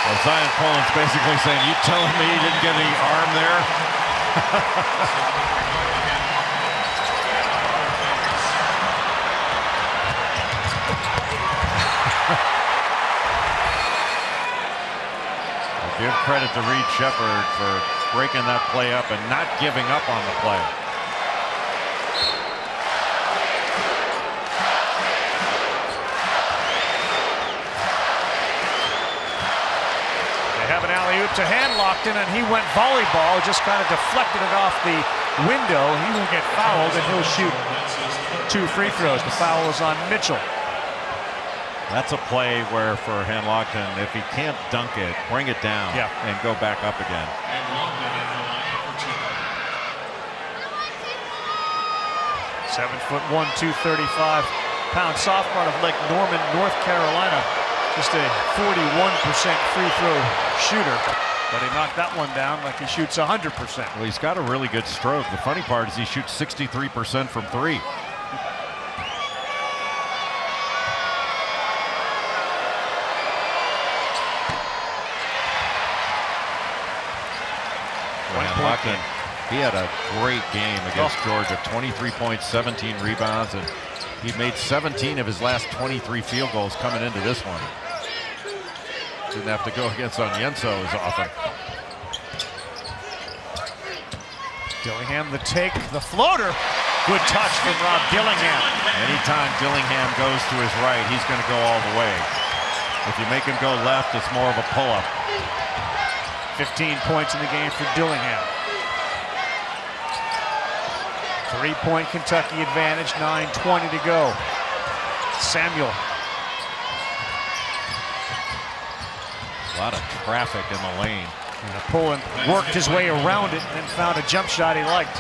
Speaker 2: Well, Zion Pullen's basically saying, you telling me he didn't get any arm there? Give credit to Reed Sheppard for breaking that play up and not giving up on the play.
Speaker 1: They have an alley-oop to Handlockton, and he went volleyball, just kind of deflected it off the window. He will get fouled, and he'll shoot 2 free throws. The foul is on Mitchell.
Speaker 2: That's a play where for Handlockton, if he can't dunk it, bring it down and go back up again.
Speaker 1: 7'1", 235-pound sophomore out of Lake Norman, North Carolina. Just a 41% free throw shooter, but he knocked that one down like he shoots 100%.
Speaker 2: Well, he's got a really good stroke. The funny part is he shoots 63% from 3. Handlockton, he had a great game against Georgia. 23 points, 17 rebounds, and he made 17 of his last 23 field goals coming into this one. Didn't have to go against Onyenso as often.
Speaker 1: Dillingham, the take, the floater. Good touch from Rob Dillingham.
Speaker 2: Anytime Dillingham goes to his right, he's going to go all the way. If you make him go left, it's more of a pull-up.
Speaker 1: 15 points in the game for Dillingham. 3-point Kentucky advantage, 9:20 to go. Samuel.
Speaker 2: A lot of traffic in the lane.
Speaker 1: Pullen worked his way around it and then found a jump shot he liked.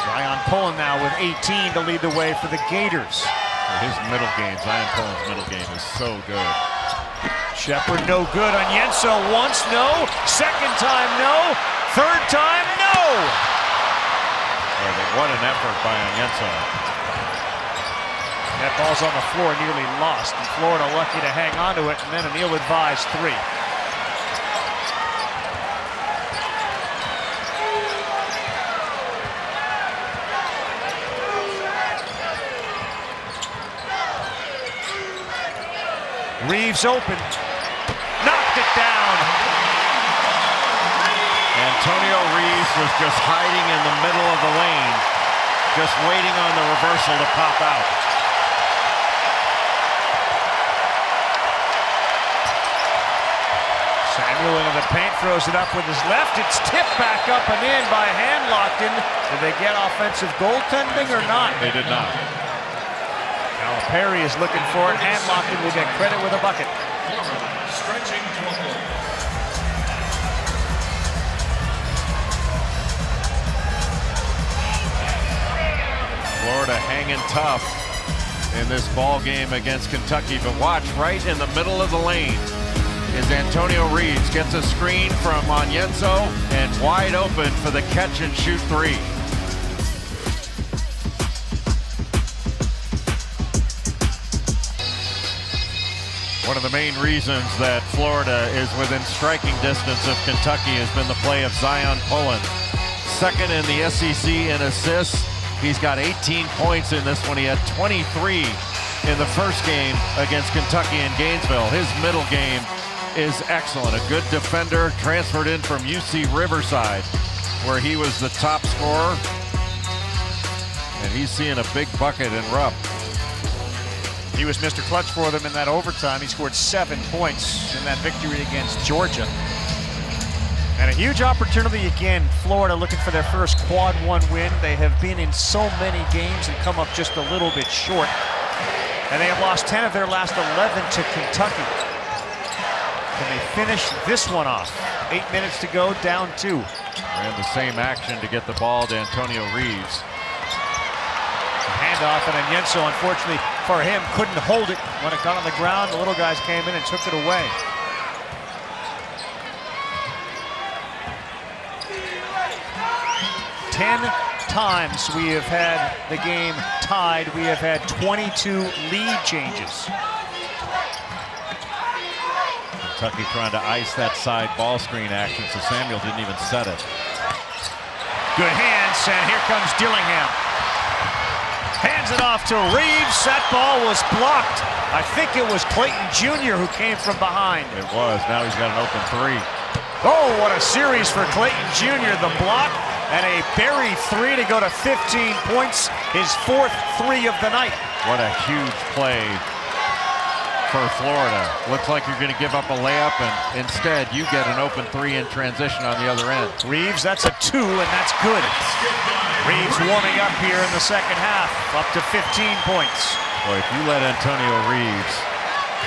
Speaker 1: Zion Pullen now with 18 to lead the way for the Gators.
Speaker 2: His middle game, Zion Pullen's middle game is so good.
Speaker 1: Sheppard no good. Onyenso once, no. Second time, no. Third time, no.
Speaker 2: What an effort by Onyenso.
Speaker 1: That ball's on the floor, nearly lost. And Florida lucky to hang on to it, and then an ill-advised 3. Reeves open. Knocked it down.
Speaker 2: Antonio Reeves was just hiding in the middle of the lane, just waiting on the reversal to pop out.
Speaker 1: Samuel into the paint, throws it up with his left. It's tipped back up and in by Handlockton. Did they get offensive goaltending or not?
Speaker 2: They did not.
Speaker 1: Perry is looking for it. Handlockton will get credit with a bucket.
Speaker 4: Stretching to a goal.
Speaker 2: Florida hanging tough in this ball game against Kentucky, but watch, right in the middle of the lane is Antonio Reeves. Gets a screen from Onyenso and wide open for the catch and shoot 3. One of the main reasons that Florida is within striking distance of Kentucky has been the play of Zion Pullen. Second in the SEC in assists. He's got 18 points in this one. He had 23 in the first game against Kentucky in Gainesville. His middle game is excellent. A good defender, transferred in from UC Riverside, where he was the top scorer. And he's seeing a big bucket in Rupp.
Speaker 1: He was Mr. Clutch for them in that overtime. He scored 7 points in that victory against Georgia. And a huge opportunity again. Florida looking for their first quad one win. They have been in so many games and come up just a little bit short. And they have lost 10 of their last 11 to Kentucky. Can they finish this one off? 8 minutes to go, down 2.
Speaker 2: Ran the same action to get the ball to Antonio Reeves.
Speaker 1: Handoff, and Onyenso, unfortunately for him, couldn't hold it when it got on the ground. The little guys came in and took it away. Ten times we have had the game tied. We have had 22 lead changes.
Speaker 2: Kentucky trying to ice that side ball screen action, so Samuel didn't even set it.
Speaker 1: Good hands, and here comes Dillingham. Hands it off to Reeves. That ball was blocked. I think it was Clayton Jr. who came from behind.
Speaker 2: It was. Now he's got an open 3.
Speaker 1: Oh, what a series for Clayton Jr. The block and a buried 3 to go to 15 points. His 4th 3 of the night.
Speaker 2: What a huge play for Florida. Looks like you're going to give up a layup, and instead you get an open 3 in transition on the other end.
Speaker 1: Reeves, that's a 2, and that's good. Reeves warming up here in the second half, up to 15 points.
Speaker 2: Boy, if you let Antonio Reeves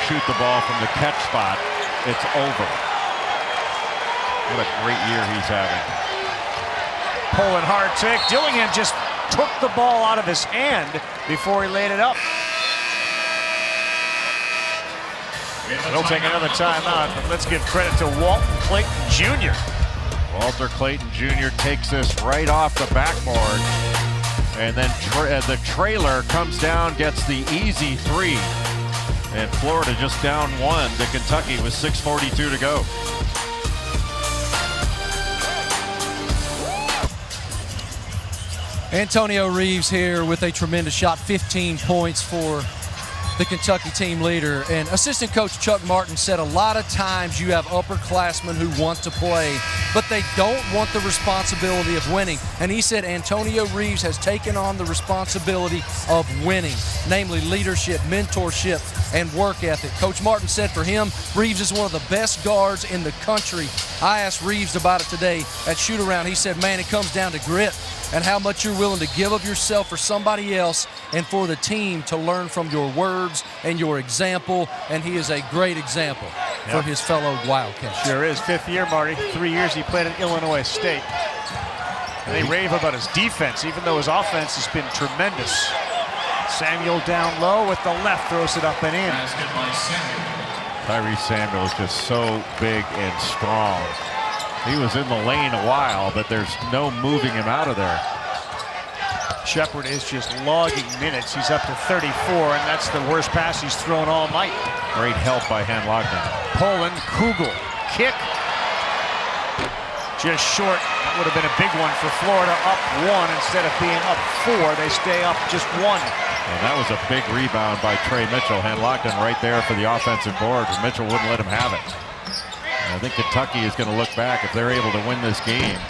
Speaker 2: shoot the ball from the catch spot, it's over. What a great year he's having.
Speaker 1: Pulling hard take. Dillingham just took the ball out of his hand before he laid it up. We'll take another timeout, but let's give credit to Walton Clayton Jr.
Speaker 2: Walter Clayton Jr. takes this right off the backboard, and then the trailer comes down, gets the easy 3, and Florida just down 1 to Kentucky with 6:42 to go.
Speaker 3: Antonio Reeves here with a tremendous shot, 15 points for the Kentucky team leader. And assistant coach Chuck Martin said a lot of times you have upperclassmen who want to play, but they don't want the responsibility of winning. And he said Antonio Reeves has taken on the responsibility of winning, namely leadership, mentorship, and work ethic. Coach Martin said for him, Reeves is one of the best guards in the country. I asked Reeves about it today at shoot-around. He said, man, it comes down to grit and how much you're willing to give of yourself for somebody else and for the team to learn from your words and your example, and he is a great example for his fellow Wildcats.
Speaker 1: Sure is. 5th year, Marty. 3 years he played at Illinois State. And they rave about his defense, even though his offense has been tremendous. Samuel down low with the left, throws it up and in.
Speaker 2: Tyrese Samuel is just so big and strong. He was in the lane a while, but there's no moving him out of there.
Speaker 1: Sheppard is just logging minutes. He's up to 34, and that's the worst pass he's thrown all night.
Speaker 2: Great help by Wagner.
Speaker 1: Poland, Kugel, kick. Just short. That would have been a big one for Florida, up 1 instead of being up 4. They stay up just 1.
Speaker 2: And that was a big rebound by Trey Mitchell. Wagner right there for the offensive board, but Mitchell wouldn't let him have it. I think Kentucky is going to look back, if they're able to win this game,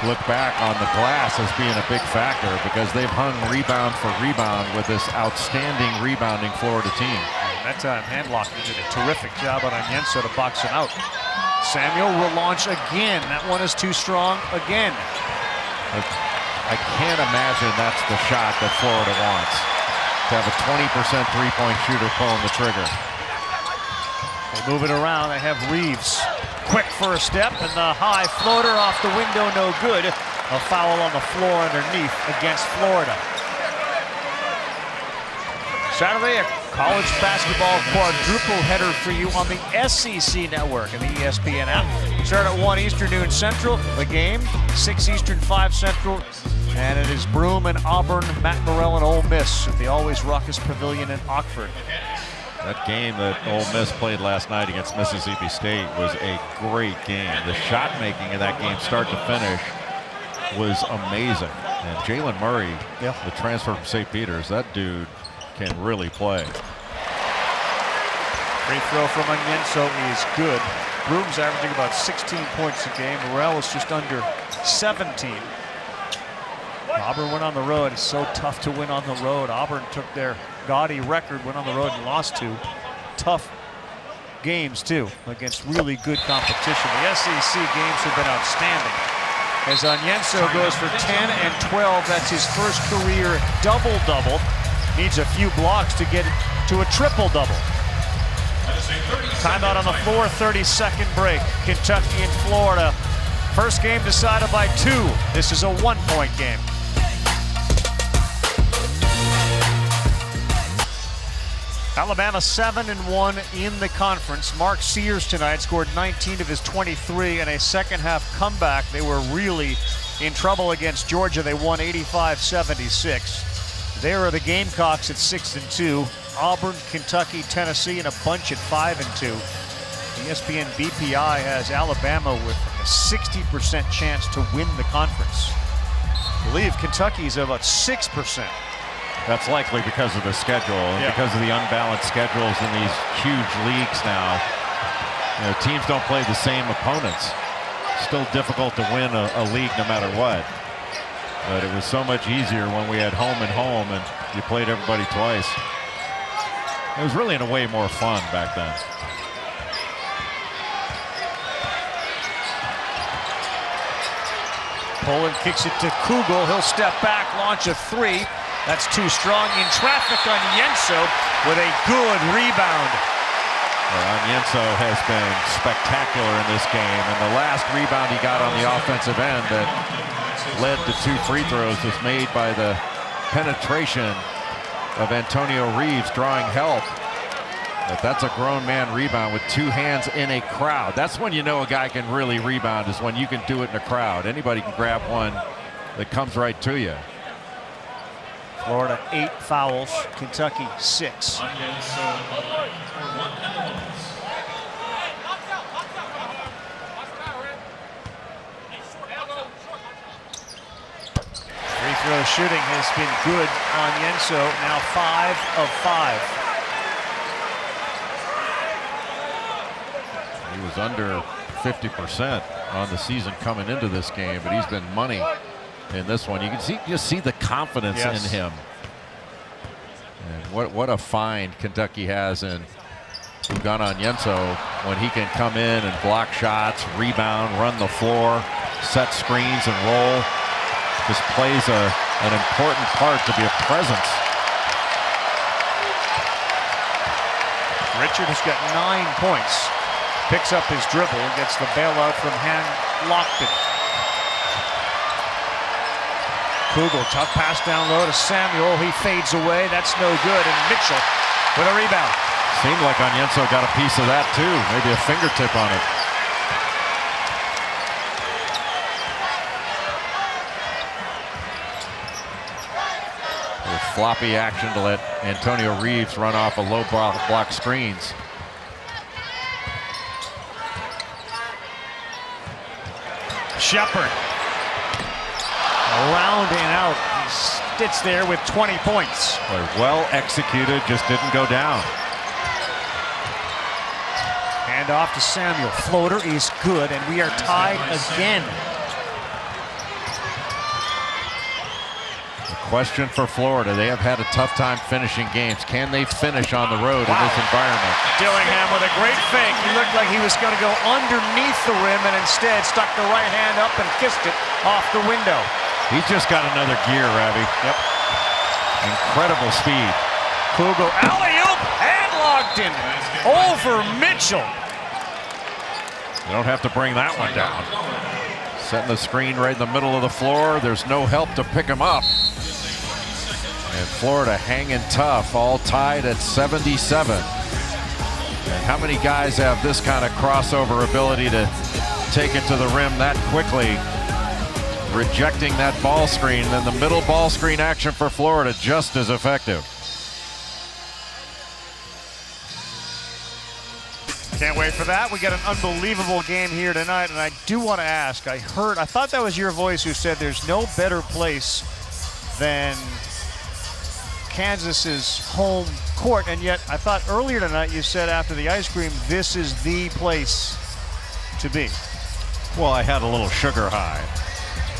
Speaker 2: look back on the glass as being a big factor, because they've hung rebound for rebound with this outstanding rebounding Florida team.
Speaker 1: And that time, Handlock did a terrific job on Onyenso to box him out. Samuel will launch again. That one is too strong again.
Speaker 2: I can't imagine that's the shot that Florida wants, to have a 20% three-point shooter pulling the trigger.
Speaker 1: They move it around. They have Reeves. Quick first step, and the high floater off the window, no good. A foul on the floor underneath against Florida. Saturday, a college basketball quadruple header for you on the SEC network and the ESPN app. Start at 1 Eastern, noon Central. The game, 6 Eastern, 5 Central. And it is Broome and Auburn, Matt Morrell and Ole Miss at the always raucous pavilion in Oxford.
Speaker 2: That game that Ole Miss played last night against Mississippi State was a great game. The shot making in that game, start to finish, was amazing. And Jalen Murray, the transfer from St. Peter's, that dude can really play.
Speaker 1: Free throw from Onyenso is good. Broome's averaging about 16 points a game. Morrell is just under 17. Auburn went on the road. It's so tough to win on the road. Auburn took their gaudy record, went on the road and lost to. Tough games too, against really good competition. The SEC games have been outstanding. As Onyenso goes for 10 and 12, that's his first career double-double. Needs a few blocks to get to a triple-double. Timeout on the floor, 30-second break. Kentucky and Florida. First game decided by 2. This is a 1-point game. Alabama 7-1 in the conference. Mark Sears tonight scored 19 of his 23 in a second-half comeback. They were really in trouble against Georgia. They won 85-76. There are the Gamecocks at 6-2. Auburn, Kentucky, Tennessee, and a bunch at 5-2. ESPN BPI has Alabama with a 60% chance to win the conference. I believe Kentucky's about 6%.
Speaker 2: That's likely because of the schedule and because of the unbalanced schedules in these huge leagues now. You know, teams don't play the same opponents. Still difficult to win a league no matter what. But it was so much easier when we had home and home and you played everybody twice. It was really in a way more fun back then.
Speaker 1: Poland kicks it to Kugel. He'll step back, launch a 3. That's too strong in traffic. Onyenso with a good rebound.
Speaker 2: Well, Onyenso has been spectacular in this game, and the last rebound he got on the offensive end that led to 2 free throws was made by the penetration of Antonio Reeves drawing help. But that's a grown man rebound with 2 hands in a crowd. That's when you know a guy can really rebound, is when you can do it in a crowd. Anybody can grab one that comes right to you.
Speaker 1: Florida 8 fouls, Kentucky 6. Free throw shooting has been good. Onyenso now 5 of 5.
Speaker 2: He was under 50% on the season coming into this game, but he's been money in this one. You can just see the confidence in him. And what a find Kentucky has in Onyenso when he can come in and block shots, rebound, run the floor, set screens and roll. Just plays an important part to be a presence.
Speaker 1: Richard has got 9 points. Picks up his dribble and gets the bailout from Han Lockton. Kugel, tough pass down low to Samuel. He fades away. That's no good. And Mitchell with a rebound.
Speaker 2: Seemed like Onyenso got a piece of that too. Maybe a fingertip on it. Floppy action to let Antonio Reeves run off a low block screens.
Speaker 1: Sheppard. Around and out. He sits there with 20 points.
Speaker 2: Well executed, just didn't go down.
Speaker 1: Hand off to Samuel. Floater is good, and we are tied again.
Speaker 2: Question for Florida. They have had a tough time finishing games. Can they finish on the road in this environment?
Speaker 1: Dillingham with a great fake. He looked like he was going to go underneath the rim and instead stuck the right hand up and kissed it off the window.
Speaker 2: He's just got another gear, Ravi.
Speaker 1: Yep.
Speaker 2: Incredible speed.
Speaker 1: Kugel, alley-oop, and Lockton over Mitchell.
Speaker 2: You don't have to bring that one down. Setting the screen right in the middle of the floor. There's no help to pick him up. And Florida hanging tough, all tied at 77. And how many guys have this kind of crossover ability to take it to the rim that quickly? Rejecting that ball screen, and then the middle ball screen action for Florida just as effective.
Speaker 1: Can't wait for that. We got an unbelievable game here tonight, and I do want to ask, I thought that was your voice who said there's no better place than Kansas's home court, and yet I thought earlier tonight you said after the ice cream, this is the place to be.
Speaker 2: Well, I had a little sugar high,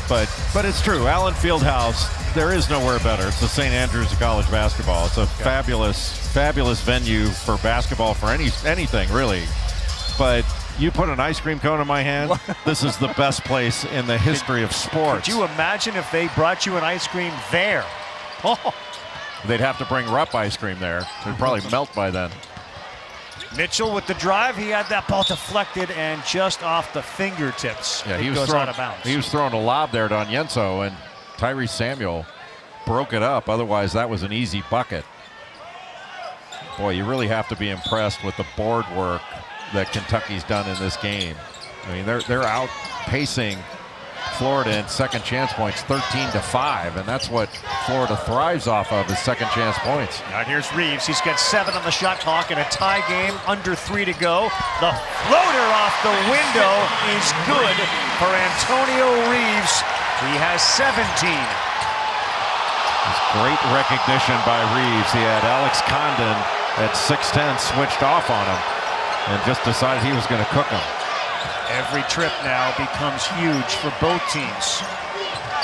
Speaker 2: but it's true. Allen Fieldhouse, there is nowhere better. It's the St. Andrews of college basketball. It's a fabulous venue for basketball, for anything really. but you put an ice cream cone in my hand, this is the best place in the history of sports.
Speaker 1: Could you imagine if they brought you an ice cream there? Oh.
Speaker 2: They'd have to bring Rupp ice cream there. It'd probably melt by then.
Speaker 1: Mitchell with the drive. He had that ball deflected and just off the fingertips.
Speaker 2: Yeah,
Speaker 1: he was out of bounds.
Speaker 2: He was throwing a lob there to Onyenso, and Tyrese Samuel broke it up. Otherwise, that was an easy bucket. Boy, you really have to be impressed with the board work that Kentucky's done in this game. I mean, they're outpacing Florida in second chance points 13-5, and that's what Florida thrives off of, is second chance points.
Speaker 1: Now here's Reeves. He's got 7 on the shot clock in a tie game, under 3 to go. The floater off the window is good for Antonio Reeves. He has 17.
Speaker 2: Great recognition by Reeves. He had Alex Condon at 6'10", switched off on him and just decided he was going to cook him.
Speaker 1: Every trip now becomes huge for both teams.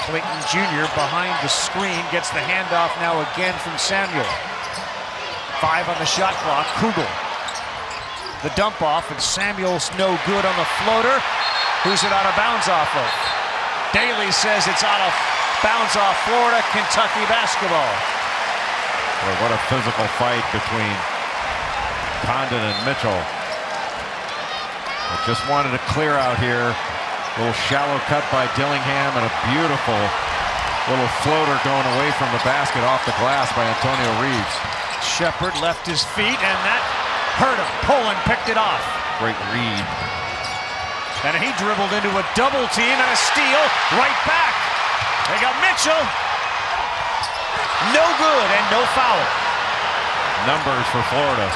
Speaker 1: Clayton Jr. behind the screen gets the handoff now again from Samuel. 5 on the shot clock. Kugel. The dump off, and Samuel's no good on the floater. Who's it out of bounds off of? Daly says it's out of bounds off Florida. Kentucky basketball.
Speaker 2: Boy, what a physical fight between Condon and Mitchell. Just wanted to clear out here. A little shallow cut by Dillingham, and a beautiful little floater going away from the basket off the glass by Antonio Reeves.
Speaker 1: Sheppard left his feet, and that hurt him. Poland picked it off.
Speaker 2: Great read.
Speaker 1: And he dribbled into a double team and a steal right back. They got Mitchell. No good and no foul.
Speaker 2: Numbers for Florida.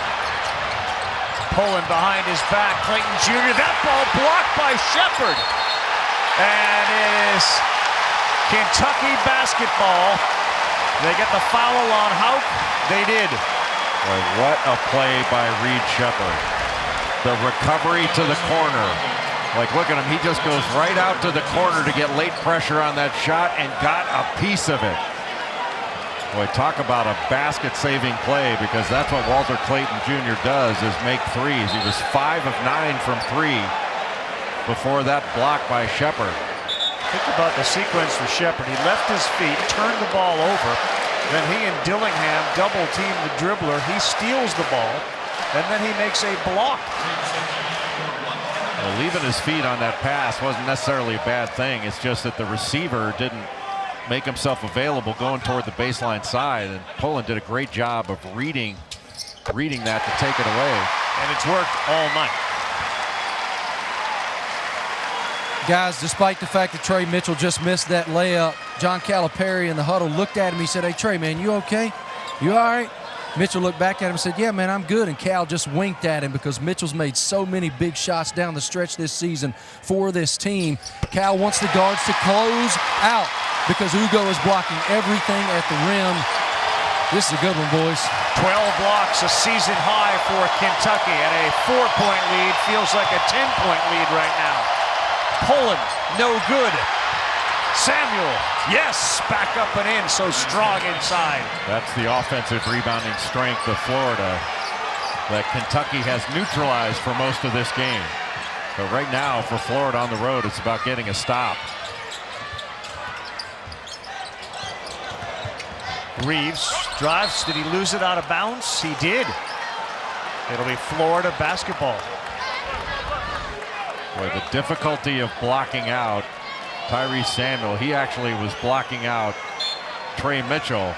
Speaker 1: Poland behind his back. Clayton Jr. That ball blocked by Sheppard. And it is Kentucky basketball. They get the foul on Houck. They did.
Speaker 2: Boy, what a play by Reed Sheppard. The recovery to the corner. Like, look at him. He just goes right out to the corner to get late pressure on that shot and got a piece of it. Boy, talk about a basket-saving play, because that's what Walter Clayton Jr. does, is make threes. He was 5 of 9 from 3 before that block by Sheppard.
Speaker 1: Think about the sequence for Sheppard. He left his feet, turned the ball over, then he and Dillingham double-team the dribbler. He steals the ball, and then he makes a block.
Speaker 2: Well, leaving his feet on that pass wasn't necessarily a bad thing. It's just that the receiver didn't make himself available going toward the baseline side, and Poland did a great job of reading that to take it away.
Speaker 1: And it's worked all night.
Speaker 3: Guys, despite the fact that Trey Mitchell just missed that layup, John Calipari in the huddle looked at him. He said, "Hey, Trey, man, you okay? You all right?" Mitchell looked back at him and said, "Yeah, man, I'm good." And Cal just winked at him, because Mitchell's made so many big shots down the stretch this season for this team. Cal wants the guards to close out, because Ugo is blocking everything at the rim. This is a good one, boys.
Speaker 1: 12 blocks, a season high for Kentucky, and a 4-point lead feels like a 10-point lead right now. Poland, no good. Samuel, yes, back up and in, so strong inside.
Speaker 2: That's the offensive rebounding strength of Florida that Kentucky has neutralized for most of this game. But right now, for Florida on the road, it's about getting a stop.
Speaker 1: Reeves drives. Did he lose it out of bounds? He did. It'll be Florida basketball.
Speaker 2: Boy, the difficulty of blocking out Tyrese Samuel. He actually was blocking out Trey Mitchell,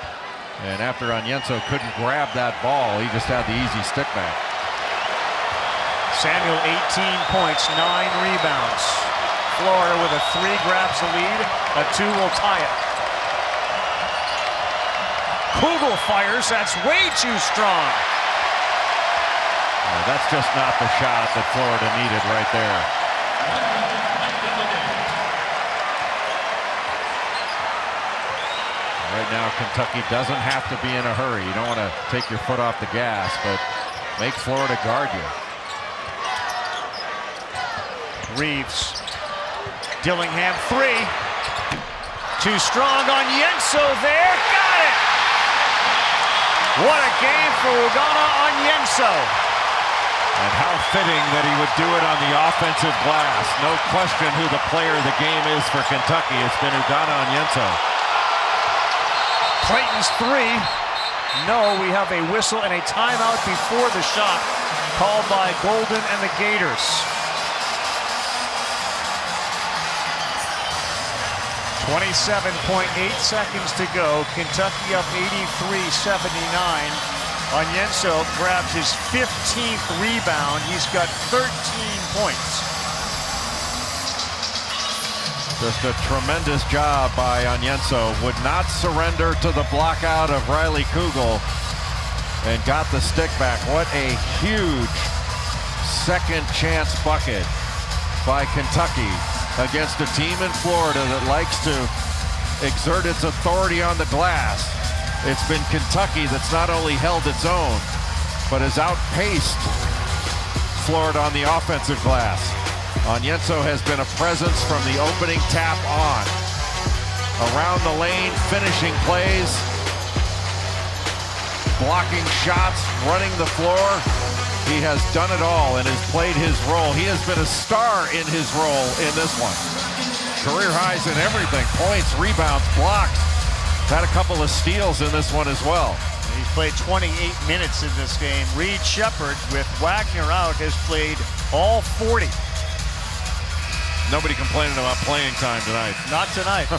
Speaker 2: and after Onyenso couldn't grab that ball, he just had the easy stick back.
Speaker 1: Samuel, 18 points, 9 rebounds. Florida with a 3 grabs the lead. A 2 will tie it. Kugel fires. That's way too strong.
Speaker 2: That's just not the shot that Florida needed right there. Right now, Kentucky doesn't have to be in a hurry. You don't want to take your foot off the gas, but make Florida guard you.
Speaker 1: Reeves. Dillingham, 3. Too strong. Onyenso there. Got it! What a game for Ugana Onyenso.
Speaker 2: And how fitting that he would do it on the offensive glass. No question who the player of the game is for Kentucky. It's been Onyenso.
Speaker 1: Clayton's three. No, we have a whistle and a timeout before the shot called by Golden and the Gators. 27.8 seconds to go. Kentucky up 83-79. Onyenso grabs his 15th rebound. He's got 13 points.
Speaker 2: Just a tremendous job by Onyenso. Would not surrender to the blockout of Riley Kugel and got the stick back. What a huge second chance bucket by Kentucky against a team in Florida that likes to exert its authority on the glass. It's been Kentucky that's not only held its own, but has outpaced Florida on the offensive glass. Onyenso has been a presence from the opening tap on. Around the lane, finishing plays, blocking shots, running the floor. He has done it all and has played his role. He has been a star in his role in this one. Career highs in everything, points, rebounds, blocks. Had a couple of steals in this one as well.
Speaker 1: He's played 28 minutes in this game. Sheppard, with Wagner out, has played all 40.
Speaker 2: Nobody complaining about playing time tonight.
Speaker 1: Not tonight.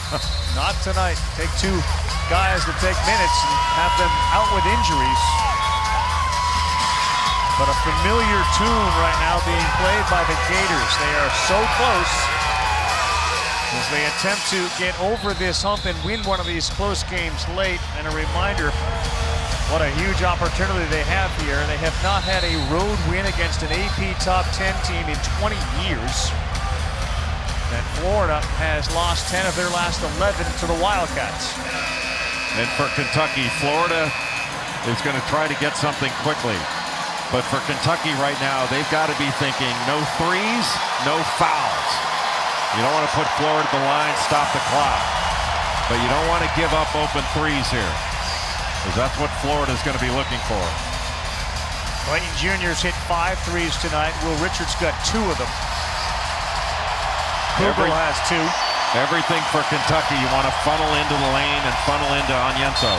Speaker 1: Not tonight. Take two guys that take minutes and have them out with injuries. But a familiar tune right now being played by the Gators. They are so close as they attempt to get over this hump and win one of these close games late. And a reminder, what a huge opportunity they have here. They have not had a road win against an AP top 10 team in 20 years. And Florida has lost 10 of their last 11 to the Wildcats.
Speaker 2: And for Kentucky, Florida is going to try to get something quickly. But for Kentucky right now, they've got to be thinking no threes, no fouls. You don't want to put Florida at the line, stop the clock. But you don't want to give up open threes here, because that's what Florida's going to be looking for.
Speaker 1: Clayton Jr.'s hit 5 threes tonight. Will Richards got 2 of them. Kugel has 2.
Speaker 2: Everything for Kentucky, you want to funnel into the lane and funnel into Onyenso.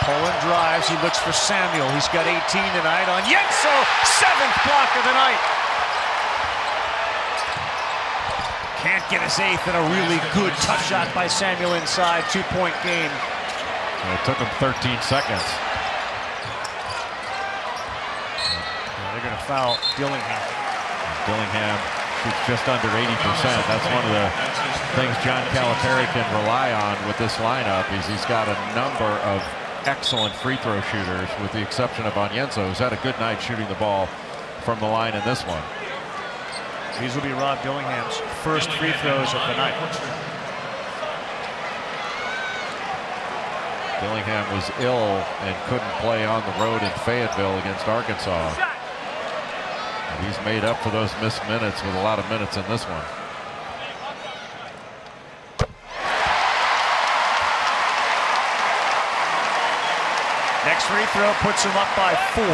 Speaker 1: Poland drives, he looks for Samuel. He's got 18 tonight. Onyenso, 7th block of the night. Can't get his 8th, and a really good touch shot by Samuel inside. 2-point game.
Speaker 2: It took him 13 seconds.
Speaker 1: They're going to foul Dillingham.
Speaker 2: Dillingham shoots just under 80%. That's one of the things John Calipari can rely on with this lineup, is he's got a number of excellent free throw shooters, with the exception of Onyenso, who's had a good night shooting the ball from the line in this one.
Speaker 1: These will be Rob Dillingham's first free throws of the night.
Speaker 2: Dillingham was ill and couldn't play on the road in Fayetteville against Arkansas. And he's made up for those missed minutes with a lot of minutes in this one.
Speaker 1: Next free throw puts him up by 4.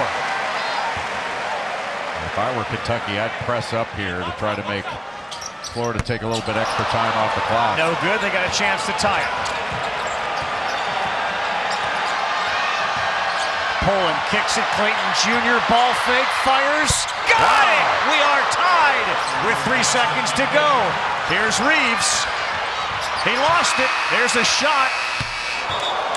Speaker 2: If I were Kentucky, I'd press up here to try to make Florida take a little bit extra time off the clock.
Speaker 1: No good. They got a chance to tie it. Poland kicks it. Clayton Jr. ball fake, fires. Got it! We are tied with 3 seconds to go. Here's Reeves. He lost it. There's a shot.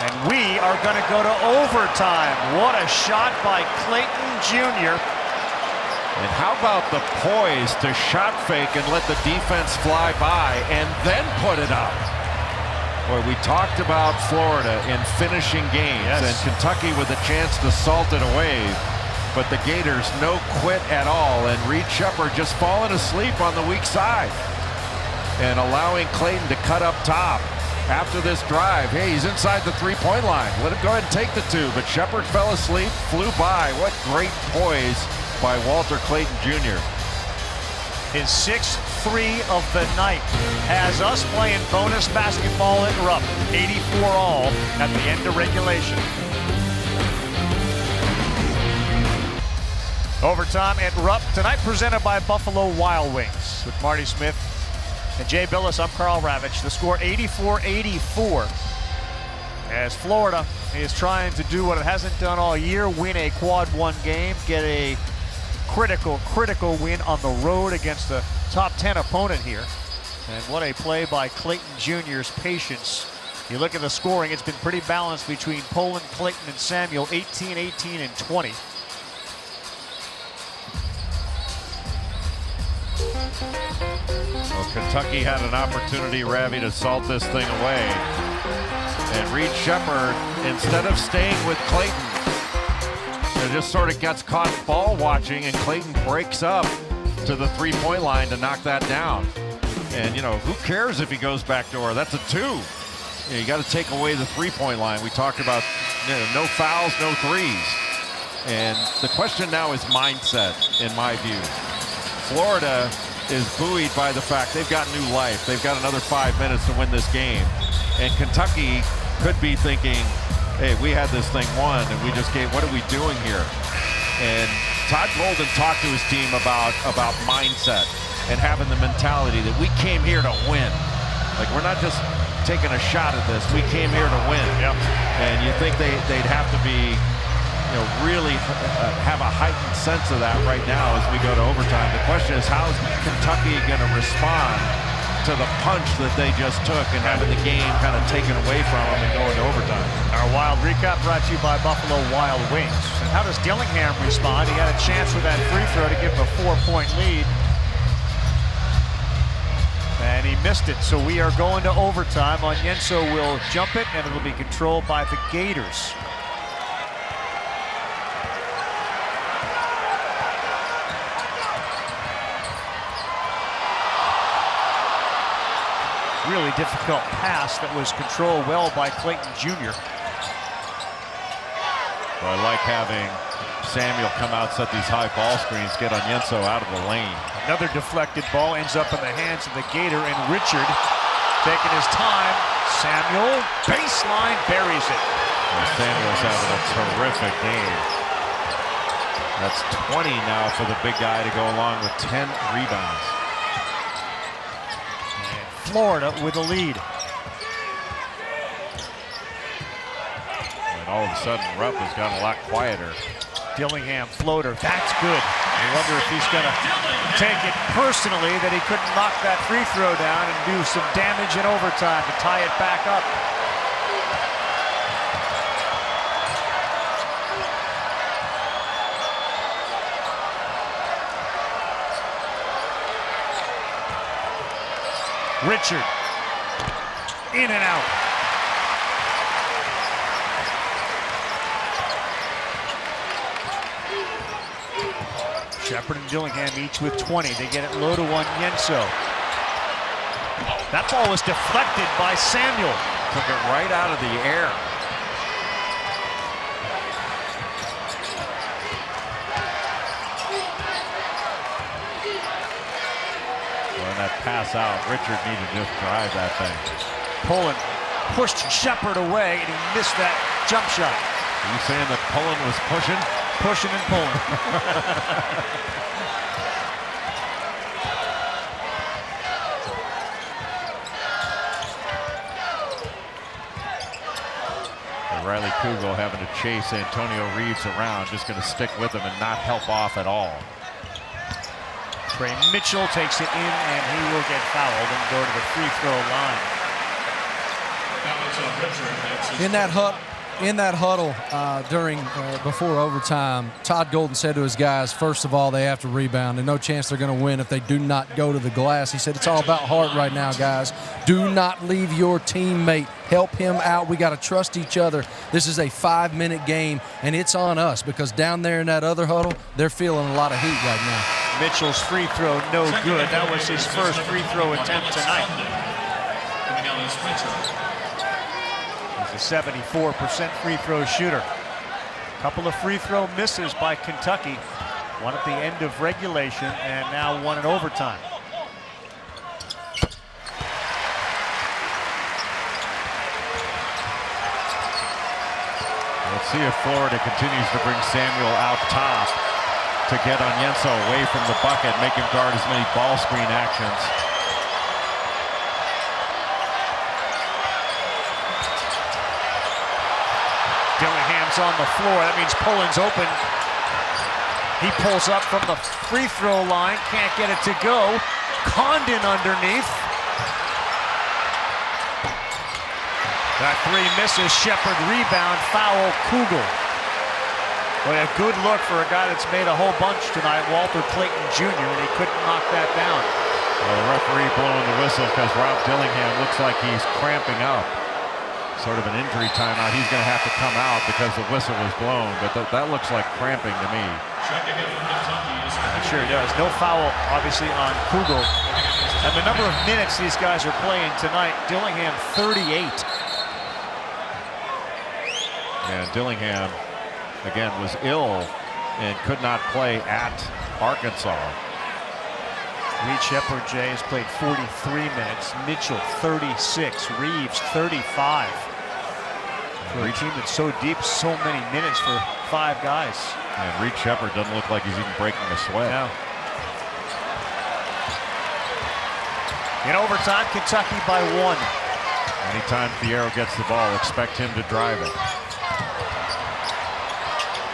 Speaker 1: And we are going to go to overtime. What a shot by Clayton Jr.
Speaker 2: And how about the poise to shot fake and let the defense fly by and then put it up? Boy, we talked about Florida in finishing games,
Speaker 1: yes,
Speaker 2: and Kentucky with a chance to salt it away. But the Gators no quit at all, and Sheppard just falling asleep on the weak side and allowing Clayton to cut up top. After this drive, hey, he's inside the 3-point line. Let him go ahead and take the 2, but Sheppard fell asleep, flew by. What great poise by Walter Clayton Jr.
Speaker 1: His 6th 3 of the night. Has us playing bonus basketball at Rupp. 84 all at the end of regulation. Overtime at Rupp tonight, presented by Buffalo Wild Wings. With Marty Smith and Jay Billis, I'm Carl Ravitch. The score 84-84 as Florida is trying to do what it hasn't done all year, win a quad 1 game, get a critical win on the road against the top 10 opponent here. And what a play by Clayton Jr.'s patience. You look at the scoring, it's been pretty balanced between Poland, Clayton, and Samuel, 18, 18, and 20.
Speaker 2: Well, Kentucky had an opportunity, Ravi, to salt this thing away. And Reed Sheppard, instead of staying with Clayton, just sort of gets caught ball watching, and Clayton breaks up to the three-point line to knock that down. And, you know, who cares if he goes backdoor? That's a 2. You got to take away the three-point line. We talked about no fouls, no threes. And the question now is mindset, in my view. Florida is buoyed by the fact they've got new life. They've got another 5 minutes to win this game. And Kentucky could be thinking, hey, we had this thing won, and we just what are we doing here? And Todd Golden talked to his team about mindset and having the mentality that we came here to win. Like, we're not just taking a shot at this. We came here to win.
Speaker 1: Yep.
Speaker 2: And you think they'd have to be, really have a heightened sense of that right now as we go to overtime. The question is, how is Kentucky going to respond to the punch that they just took and having the game kind of taken away from them and going to overtime?
Speaker 1: Our Wild recap brought to you by Buffalo Wild Wings. And how does Dillingham respond? He had a chance with that free throw to give him a 4-point lead. And he missed it, so we are going to overtime. Onyenso will jump it, and it'll be controlled by the Gators. Really difficult pass that was controlled well by Clayton Jr.
Speaker 2: Well, I like having Samuel come out, set these high ball screens, get Onyenso out of the lane.
Speaker 1: Another deflected ball ends up in the hands of the Gator, and Richard taking his time. Samuel, baseline, buries it.
Speaker 2: Well, Samuel's having a terrific game. That's 20 now for the big guy to go along with 10 rebounds.
Speaker 1: Florida with a lead.
Speaker 2: And all of a sudden, Rupp has gotten a lot quieter.
Speaker 1: Dillingham floater, that's good. I wonder if he's going to take it personally that he couldn't knock that free throw down and do some damage in overtime to tie it back up. Richard, in and out. Sheppard and Dillingham each with 20. They get it low to Onyenso. That ball was deflected by Samuel.
Speaker 2: Took it right out of the air. That pass out, Richard needed to just drive that thing.
Speaker 1: Poland pushed Sheppard away, and he missed that jump shot.
Speaker 2: Are you saying that Poland was pushing?
Speaker 1: Pushing and pulling.
Speaker 2: Riley Kugel having to chase Antonio Reeves around, just going to stick with him and not help off at all.
Speaker 1: Trey Mitchell takes it in, and he will get fouled and go to the free throw line.
Speaker 3: In that huddle before overtime, Todd Golden said to his guys, first of all, they have to rebound, and no chance they're going to win if they do not go to the glass. He said it's all about heart right now, guys. Do not leave your teammate. Help him out. We got to trust each other. This is a 5-minute game, and it's on us because down there in that other huddle, they're feeling a lot of heat right now.
Speaker 1: Mitchell's free throw, no good. That was his first free throw attempt tonight. He's a 74% free throw shooter. Couple of free throw misses by Kentucky. One at the end of regulation and now one in overtime.
Speaker 2: Let's see if Florida continues to bring Samuel out top to get Onyenso away from the bucket, make him guard as many ball screen actions.
Speaker 1: Dillingham's on the floor. That means Pullen's open. He pulls up from the free throw line. Can't get it to go. Condon underneath. That three misses. Sheppard rebound. Foul. Kugel. Boy, a good look for a guy that's made a whole bunch tonight, Walter Clayton Jr., and he couldn't knock that down.
Speaker 2: Well, the referee blowing the whistle because Rob Dillingham looks like he's cramping up. Sort of an injury timeout. He's going to have to come out because the whistle was blown, but that looks like cramping to me.
Speaker 4: Checking in from Kentucky is
Speaker 1: It sure does. No foul, obviously, on Kugel. And the number of minutes these guys are playing tonight, Dillingham 38.
Speaker 2: And Dillingham, again, was ill and could not play at Arkansas.
Speaker 1: Reed Sheppard, Jay, has played 43 minutes. Mitchell, 36. Reeves, 35. For a team that's so deep, so many minutes for 5 guys.
Speaker 2: And Reed Sheppard doesn't look like he's even breaking a sweat.
Speaker 1: No. In overtime, Kentucky by 1.
Speaker 2: Anytime Thiero gets the ball, expect him to drive it.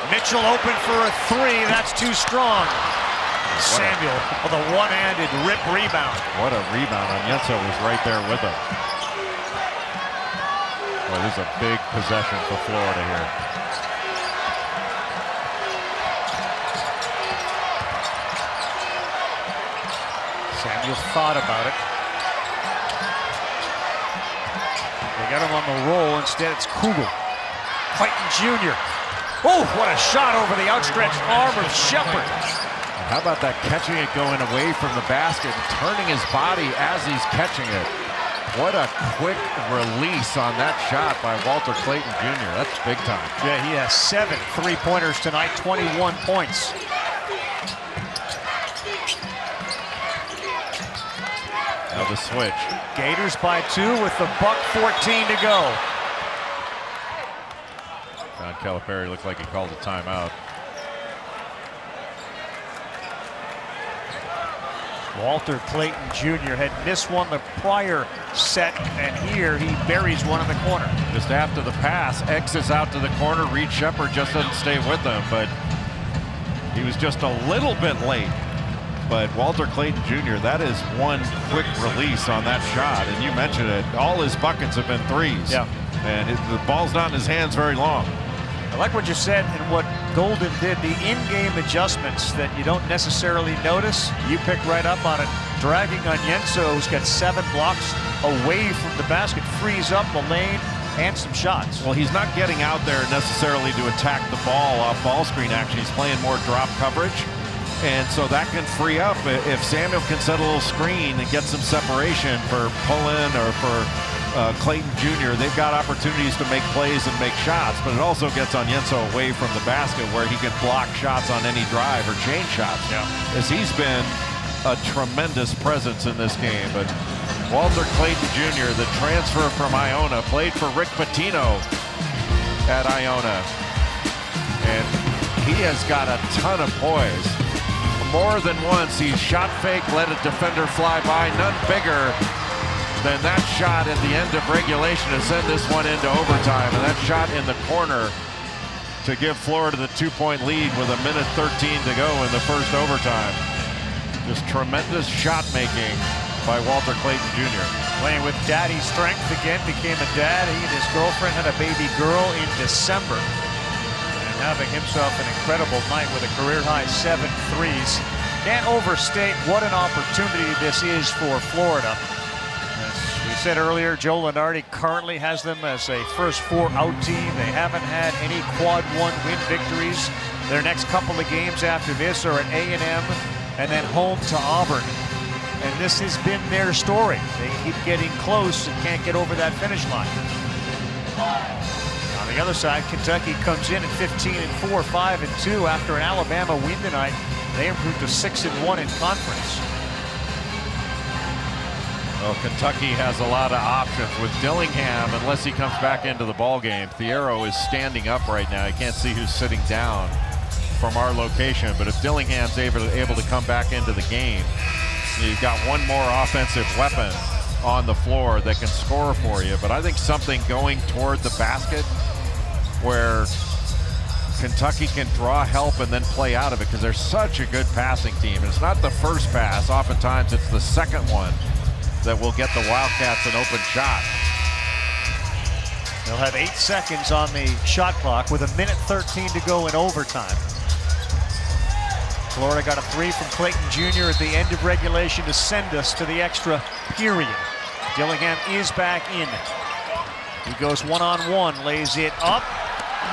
Speaker 1: Mitchell open for a 3. That's too strong. Samuel with a one-handed rip rebound.
Speaker 2: What a rebound. Onyenso was right there with him. Well, this is a big possession for Florida here.
Speaker 1: Samuel thought about it. They got him on the roll. Instead, it's Kugel. Clayton Jr. Oh, what a shot over the outstretched arm of Sheppard.
Speaker 2: How about that, catching it going away from the basket and turning his body as he's catching it. What a quick release on that shot by Walter Clayton Jr. That's big time.
Speaker 1: Yeah, he has 7 3-pointers tonight, 21 points.
Speaker 2: Now the switch.
Speaker 1: Gators by 2 with the buck 14 to go.
Speaker 2: John Calipari looked like he called a timeout.
Speaker 1: Walter Clayton Jr. had missed one the prior set, and here he buries one in the corner.
Speaker 2: Just after the pass, X's out to the corner. Reed Sheppard just doesn't stay with them, but he was just a little bit late. But Walter Clayton Jr., that is one quick release on that shot. And you mentioned it, all his buckets have been threes.
Speaker 1: Yeah.
Speaker 2: And the ball's not in his hands very long.
Speaker 1: I like what you said and what Golden did, the in-game adjustments that you don't necessarily notice. You picked right up on it. Dragging Onyenso, who's got 7 blocks away from the basket, frees up the lane and some shots.
Speaker 2: Well, he's not getting out there necessarily to attack the ball off ball screen action. He's playing more drop coverage. And so that can free up. If Samuel can set a little screen and get some separation for Pullen or for Clayton Jr., they've got opportunities to make plays and make shots, but it also gets Onyenso away from the basket where he can block shots on any drive or change shots.
Speaker 1: Yeah.
Speaker 2: As he's been a tremendous presence in this game. But Walter Clayton Jr., the transfer from Iona, played for Rick Pitino at Iona. And he has got a ton of poise. More than once, he's shot fake, let a defender fly by, none bigger than that shot at the end of regulation to send this one into overtime. And that shot in the corner to give Florida the 2-point lead with 1:13 to go in the first overtime. Just tremendous shot making by Walter Clayton Jr.
Speaker 1: Playing with daddy strength again, became a dad. He and his girlfriend had a baby girl in December. And having himself an incredible night with a career-high 7 threes. Can't overstate what an opportunity this is for Florida. As we said earlier, Joe Lunardi currently has them as a first 4-out team. They haven't had any quad 1 win victories. Their next couple of games after this are at A&M and then home to Auburn. And this has been their story. They keep getting close and can't get over that finish line. On the other side, Kentucky comes in at 15-4, 5-2 after an Alabama win tonight. They improved to 6-1 in conference.
Speaker 2: Well, Kentucky has a lot of options with Dillingham, unless he comes back into the ball game. Thiero is standing up right now. You can't see who's sitting down from our location, but if Dillingham's able to come back into the game, you've got one more offensive weapon on the floor that can score for you. But I think something going toward the basket where Kentucky can draw help and then play out of it, because they're such a good passing team. And it's not the first pass. Oftentimes it's the second one that will get the Wildcats an open shot.
Speaker 1: They'll have 8 seconds on the shot clock with 1:13 to go in overtime. Florida got a 3 from Clayton Jr. at the end of regulation to send us to the extra period. Dillingham is back in. He goes one-on-one, lays it up.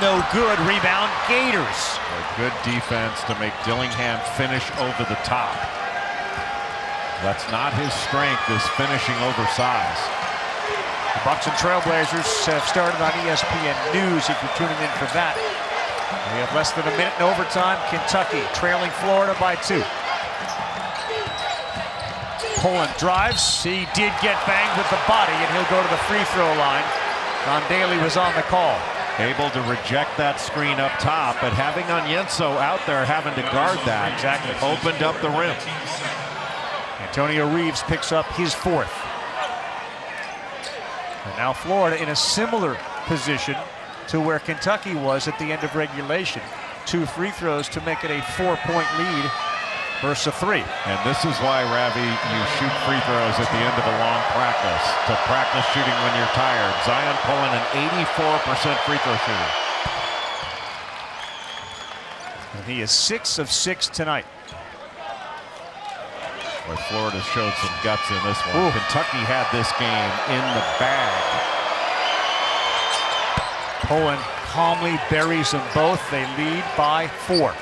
Speaker 1: No good. Rebound, Gators.
Speaker 2: A good defense to make Dillingham finish over the top. That's not his strength, is finishing oversized.
Speaker 1: The Bucks and Trailblazers have started on ESPN News if you're tuning in for that. We have less than a minute in overtime. Kentucky trailing Florida by 2. Poland drives. He did get banged with the body, and he'll go to the free throw line. Don Daly was on the call.
Speaker 2: Able to reject that screen up top, but having Onyenso out there having to guard that
Speaker 1: exactly
Speaker 2: opened up the rim.
Speaker 1: Antonio Reeves picks up his 4th. And now Florida in a similar position to where Kentucky was at the end of regulation. 2 free throws to make it a 4-point lead versus a 3.
Speaker 2: And this is why, Ravi, you shoot free throws at the end of a long practice, to practice shooting when you're tired. Zion pulling an 84% free throw shooter.
Speaker 1: And he is 6 of 6 tonight.
Speaker 2: Boy, Florida showed some guts in this one. Ooh. Kentucky had this game in the bag.
Speaker 1: Poland calmly buries them both. They lead by 4.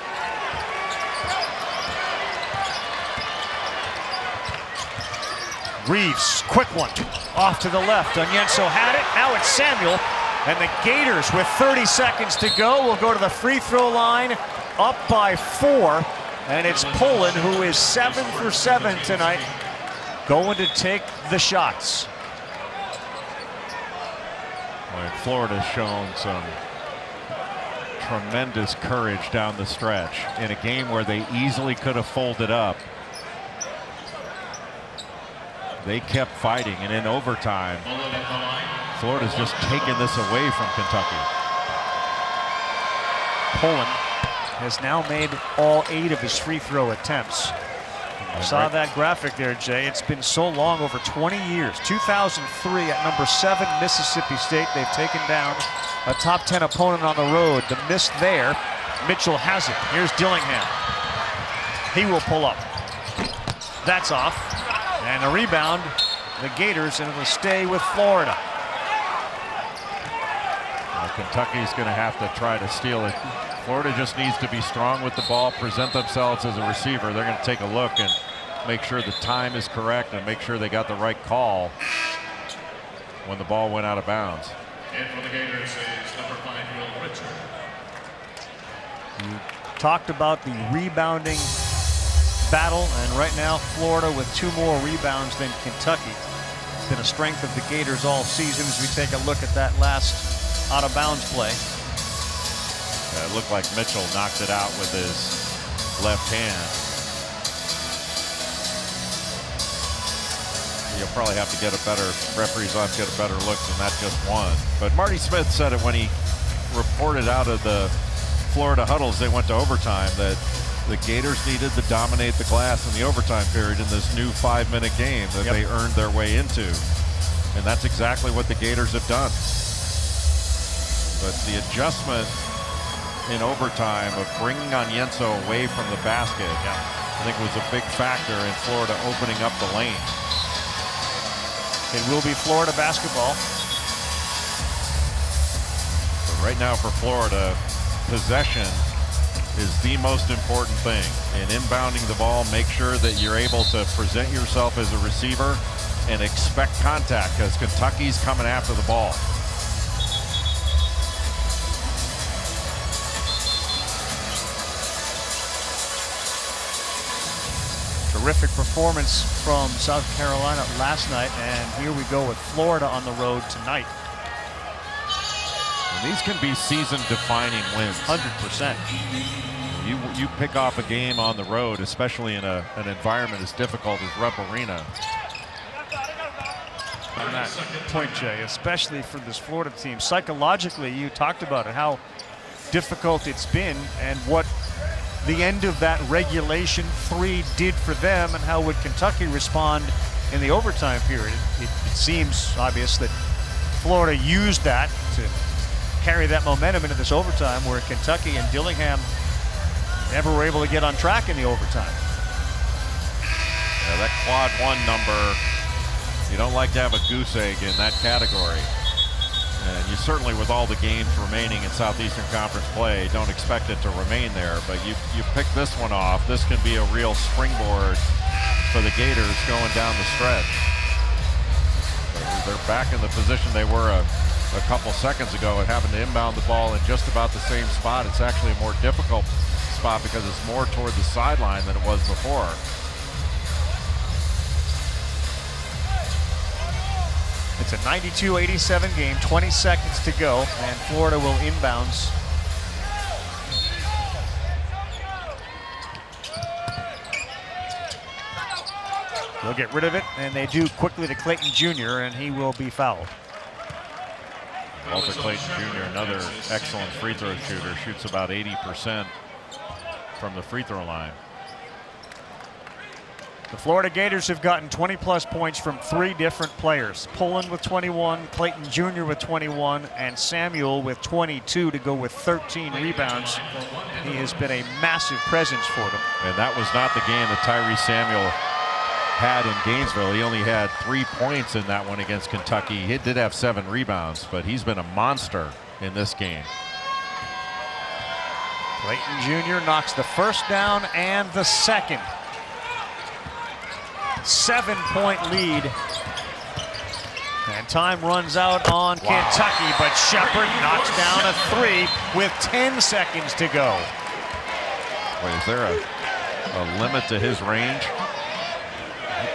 Speaker 1: Reeves, quick one, off to the left. Onyenso had it. Now it's Samuel. And the Gators, with 30 seconds to go, will go to the free throw line, up by 4. And it's Poland, who is 7 for 7 tonight, going to take the shots.
Speaker 2: Well, Florida's shown some tremendous courage down the stretch in a game where they easily could have folded up. They kept fighting, and in overtime, Florida's just taken this away from Kentucky.
Speaker 1: Poland has now made all 8 of his free throw attempts. I saw that graphic there, Jay. It's been so long, over 20 years. 2003 at number 7, Mississippi State. They've taken down a top 10 opponent on the road. The miss there. Mitchell has it. Here's Dillingham. He will pull up. That's off. And a rebound, the Gators, and it'll stay with Florida.
Speaker 2: Well, Kentucky's going to have to try to steal it. Florida just needs to be strong with the ball, present themselves as a receiver. They're going to take a look and make sure the time is correct and make sure they got the right call when the ball went out of bounds.
Speaker 4: And for the Gators is number 5, Will Richard.
Speaker 1: You talked about the rebounding battle, and right now Florida with 2 more rebounds than Kentucky. It's been a strength of the Gators all season as we take a look at that last out-of-bounds play.
Speaker 2: Yeah, it looked like Mitchell knocked it out with his left hand. You'll probably have to get a better, referees will have to get a better look than that just one. But Marty Smith said it when he reported out of the Florida huddles they went to overtime, that the Gators needed to dominate the glass in the overtime period in this new 5-minute game that they earned their way into. And that's exactly what the Gators have done. But the adjustment in overtime of bringing Onyenso away from the basket, I think was a big factor in Florida opening up the lane.
Speaker 1: It will be Florida basketball.
Speaker 2: But right now for Florida, possession is the most important thing. In inbounding the ball, make sure that you're able to present yourself as a receiver and expect contact, because Kentucky's coming after the ball.
Speaker 1: Terrific performance from South Carolina last night, and here we go with Florida on the road tonight.
Speaker 2: And these can be season-defining wins.
Speaker 1: 100%.
Speaker 2: You pick off a game on the road, especially in an environment as difficult as Rupp Arena.
Speaker 1: On that point, Jay, especially for this Florida team, psychologically, you talked about it, how difficult it's been and what the end of that regulation 3 did for them, and how would Kentucky respond in the overtime period. It seems obvious that Florida used that to carry that momentum into this overtime, where Kentucky and Dillingham never were able to get on track in the overtime.
Speaker 2: Yeah, that quad 1 number, you don't like to have a goose egg in that category. And you certainly, with all the games remaining in Southeastern Conference play, don't expect it to remain there. But you pick this one off. This can be a real springboard for the Gators going down the stretch. They're back in the position they were a couple seconds ago at having to inbound the ball in just about the same spot. It's actually a more difficult spot because it's more toward the sideline than it was before.
Speaker 1: It's a 92-87 game, 20 seconds to go, and Florida will inbounds. They'll get rid of it, and they do quickly to Clayton Jr., and he will be fouled.
Speaker 2: Walter Clayton Jr., another excellent free throw shooter, shoots about 80% from the free throw line.
Speaker 1: The Florida Gators have gotten 20-plus points from 3 different players. Pullen with 21, Clayton Jr. with 21, and Samuel with 22 to go with 13 rebounds. He has been a massive presence for them.
Speaker 2: And that was not the game that Tyrese Samuel had in Gainesville. He only had 3 points in that one against Kentucky. He did have 7 rebounds, but he's been a monster in this game.
Speaker 1: Clayton Jr. knocks the first down and the second. 7-point lead. And time runs out on Kentucky, but Sheppard knocks down a 3 with 10 seconds to go.
Speaker 2: Wait, is there a limit to his range?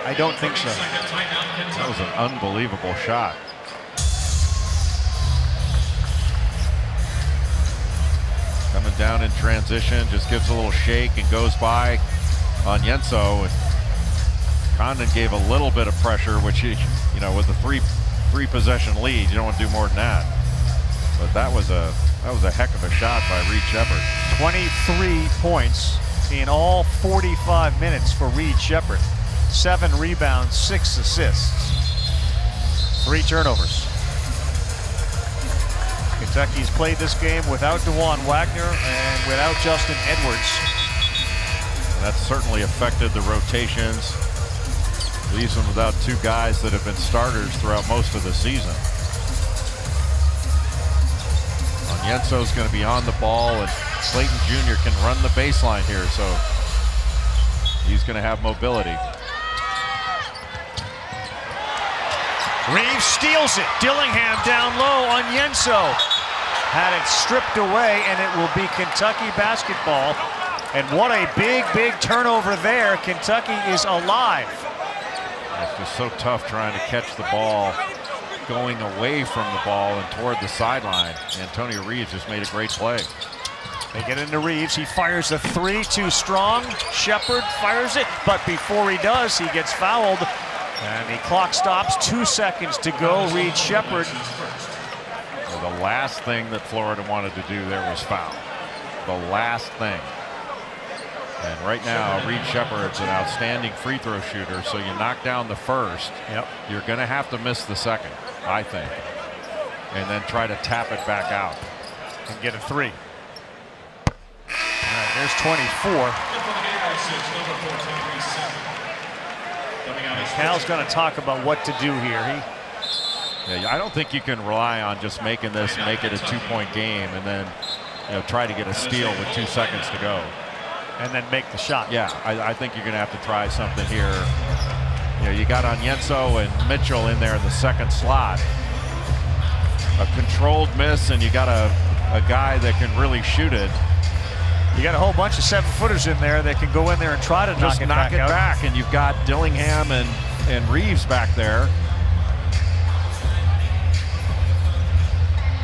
Speaker 1: I don't think so.
Speaker 2: That was an unbelievable shot. Coming down in transition, just gives a little shake and goes by Onyenso. Condon gave a little bit of pressure, which he, with the three possession lead, you don't want to do more than that. But that was a heck of a shot by Reed Sheppard.
Speaker 1: 23 points in all 45 minutes for Reed Sheppard. 7 rebounds, 6 assists, 3 turnovers. Kentucky's played this game without Wagner and without Justin Edwards.
Speaker 2: And that's certainly affected the rotations. Leaves them without 2 guys that have been starters throughout most of the season. Onyenso's going to be on the ball, and Clayton Jr. can run the baseline here, so he's going to have mobility.
Speaker 1: Reeves steals it. Dillingham down low. Onyenso had it stripped away, and it will be Kentucky basketball. And what a big turnover there. Kentucky is alive.
Speaker 2: It's just so tough trying to catch the ball going away from the ball and toward the sideline. Antonio Reeves just made a great play.
Speaker 1: They get into Reeves. He fires a 3 too strong. Sheppard fires it, but before he does, he gets fouled. And the clock stops. 2 seconds to go. Reed Sheppard.
Speaker 2: Well, the last thing that Florida wanted to do there was foul. The last thing. And right now, Reed Sheppard's an outstanding free throw shooter, so you knock down the first.
Speaker 1: Yep.
Speaker 2: You're going to have to miss the second, I think, and then try to tap it back out.
Speaker 1: And get a 3. All right, there's 24. Cal's going to talk about what to do here.
Speaker 2: Yeah, I don't think you can rely on just making this, make it a 2-point game, and then try to get a steal with 2 seconds to go.
Speaker 1: And then make the shot.
Speaker 2: Yeah, I think you're going to have to try something here. You got Onyenso and Mitchell in there in the second slot. A controlled miss, and you got a guy that can really shoot it.
Speaker 1: You got a whole bunch of 7-footers in there that can go in there and try to
Speaker 2: Just knock it
Speaker 1: out.
Speaker 2: back, and you've got Dillingham and Reeves back there.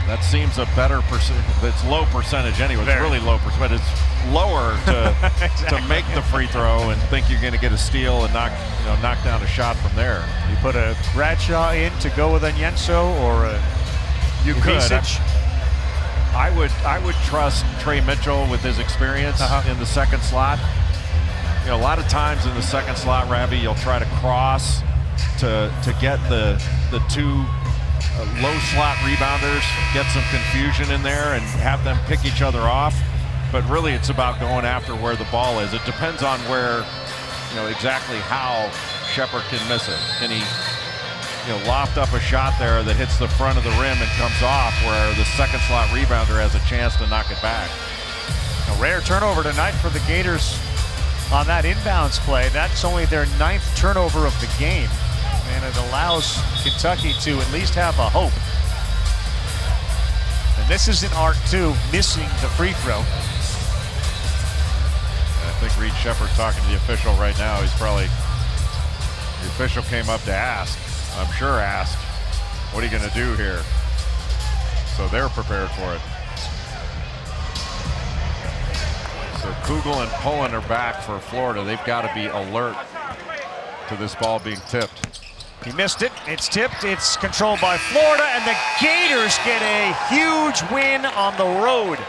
Speaker 2: That seems a better percent. It's low percentage anyway. It's really low percent, but it's lower to
Speaker 1: exactly.
Speaker 2: to make the free throw and think you're going to get a steal and knock down a shot from there.
Speaker 1: You put a Bradshaw in to go with Onyenso or a Ivisic.
Speaker 2: I would trust Trey Mitchell with his experience in the second slot. You know, a lot of times in the second slot, Ravi, you'll try to cross to get the two low slot rebounders, get some confusion in there and have them pick each other off. But really it's about going after where the ball is. It depends on where, exactly how Sheppard can miss it. Can he, loft up a shot there that hits the front of the rim and comes off, where the second slot rebounder has a chance to knock it back.
Speaker 1: A rare turnover tonight for the Gators on that inbounds play. That's only their 9th turnover of the game. And it allows Kentucky to at least have a hope. And this is an art too, missing the free throw.
Speaker 2: And I think Reed Sheppard talking to the official right now. He's probably, the official came up to ask, I'm sure asked, what are you going to do here? So they're prepared for it. So Kugel and Pullen are back for Florida. They've got to be alert to this ball being tipped.
Speaker 1: He missed it. It's tipped. It's controlled by Florida, and the Gators get a huge win on the road.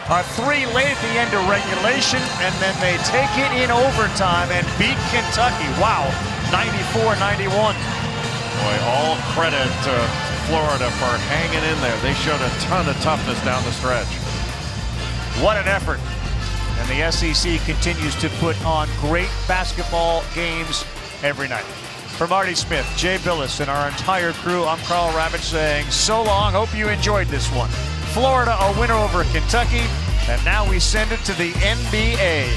Speaker 1: A 3 late at the end of regulation, and then they take it in overtime and beat Kentucky. Wow, 94-91.
Speaker 2: Boy, all credit to Florida for hanging in there. They showed a ton of toughness down the stretch.
Speaker 1: What an effort. And the SEC continues to put on great basketball games every night. For Marty Smith, Jay Billis, and our entire crew, I'm Carl Ravitch saying so long. Hope you enjoyed this one. Florida a winner over Kentucky, and now we send it to the NBA.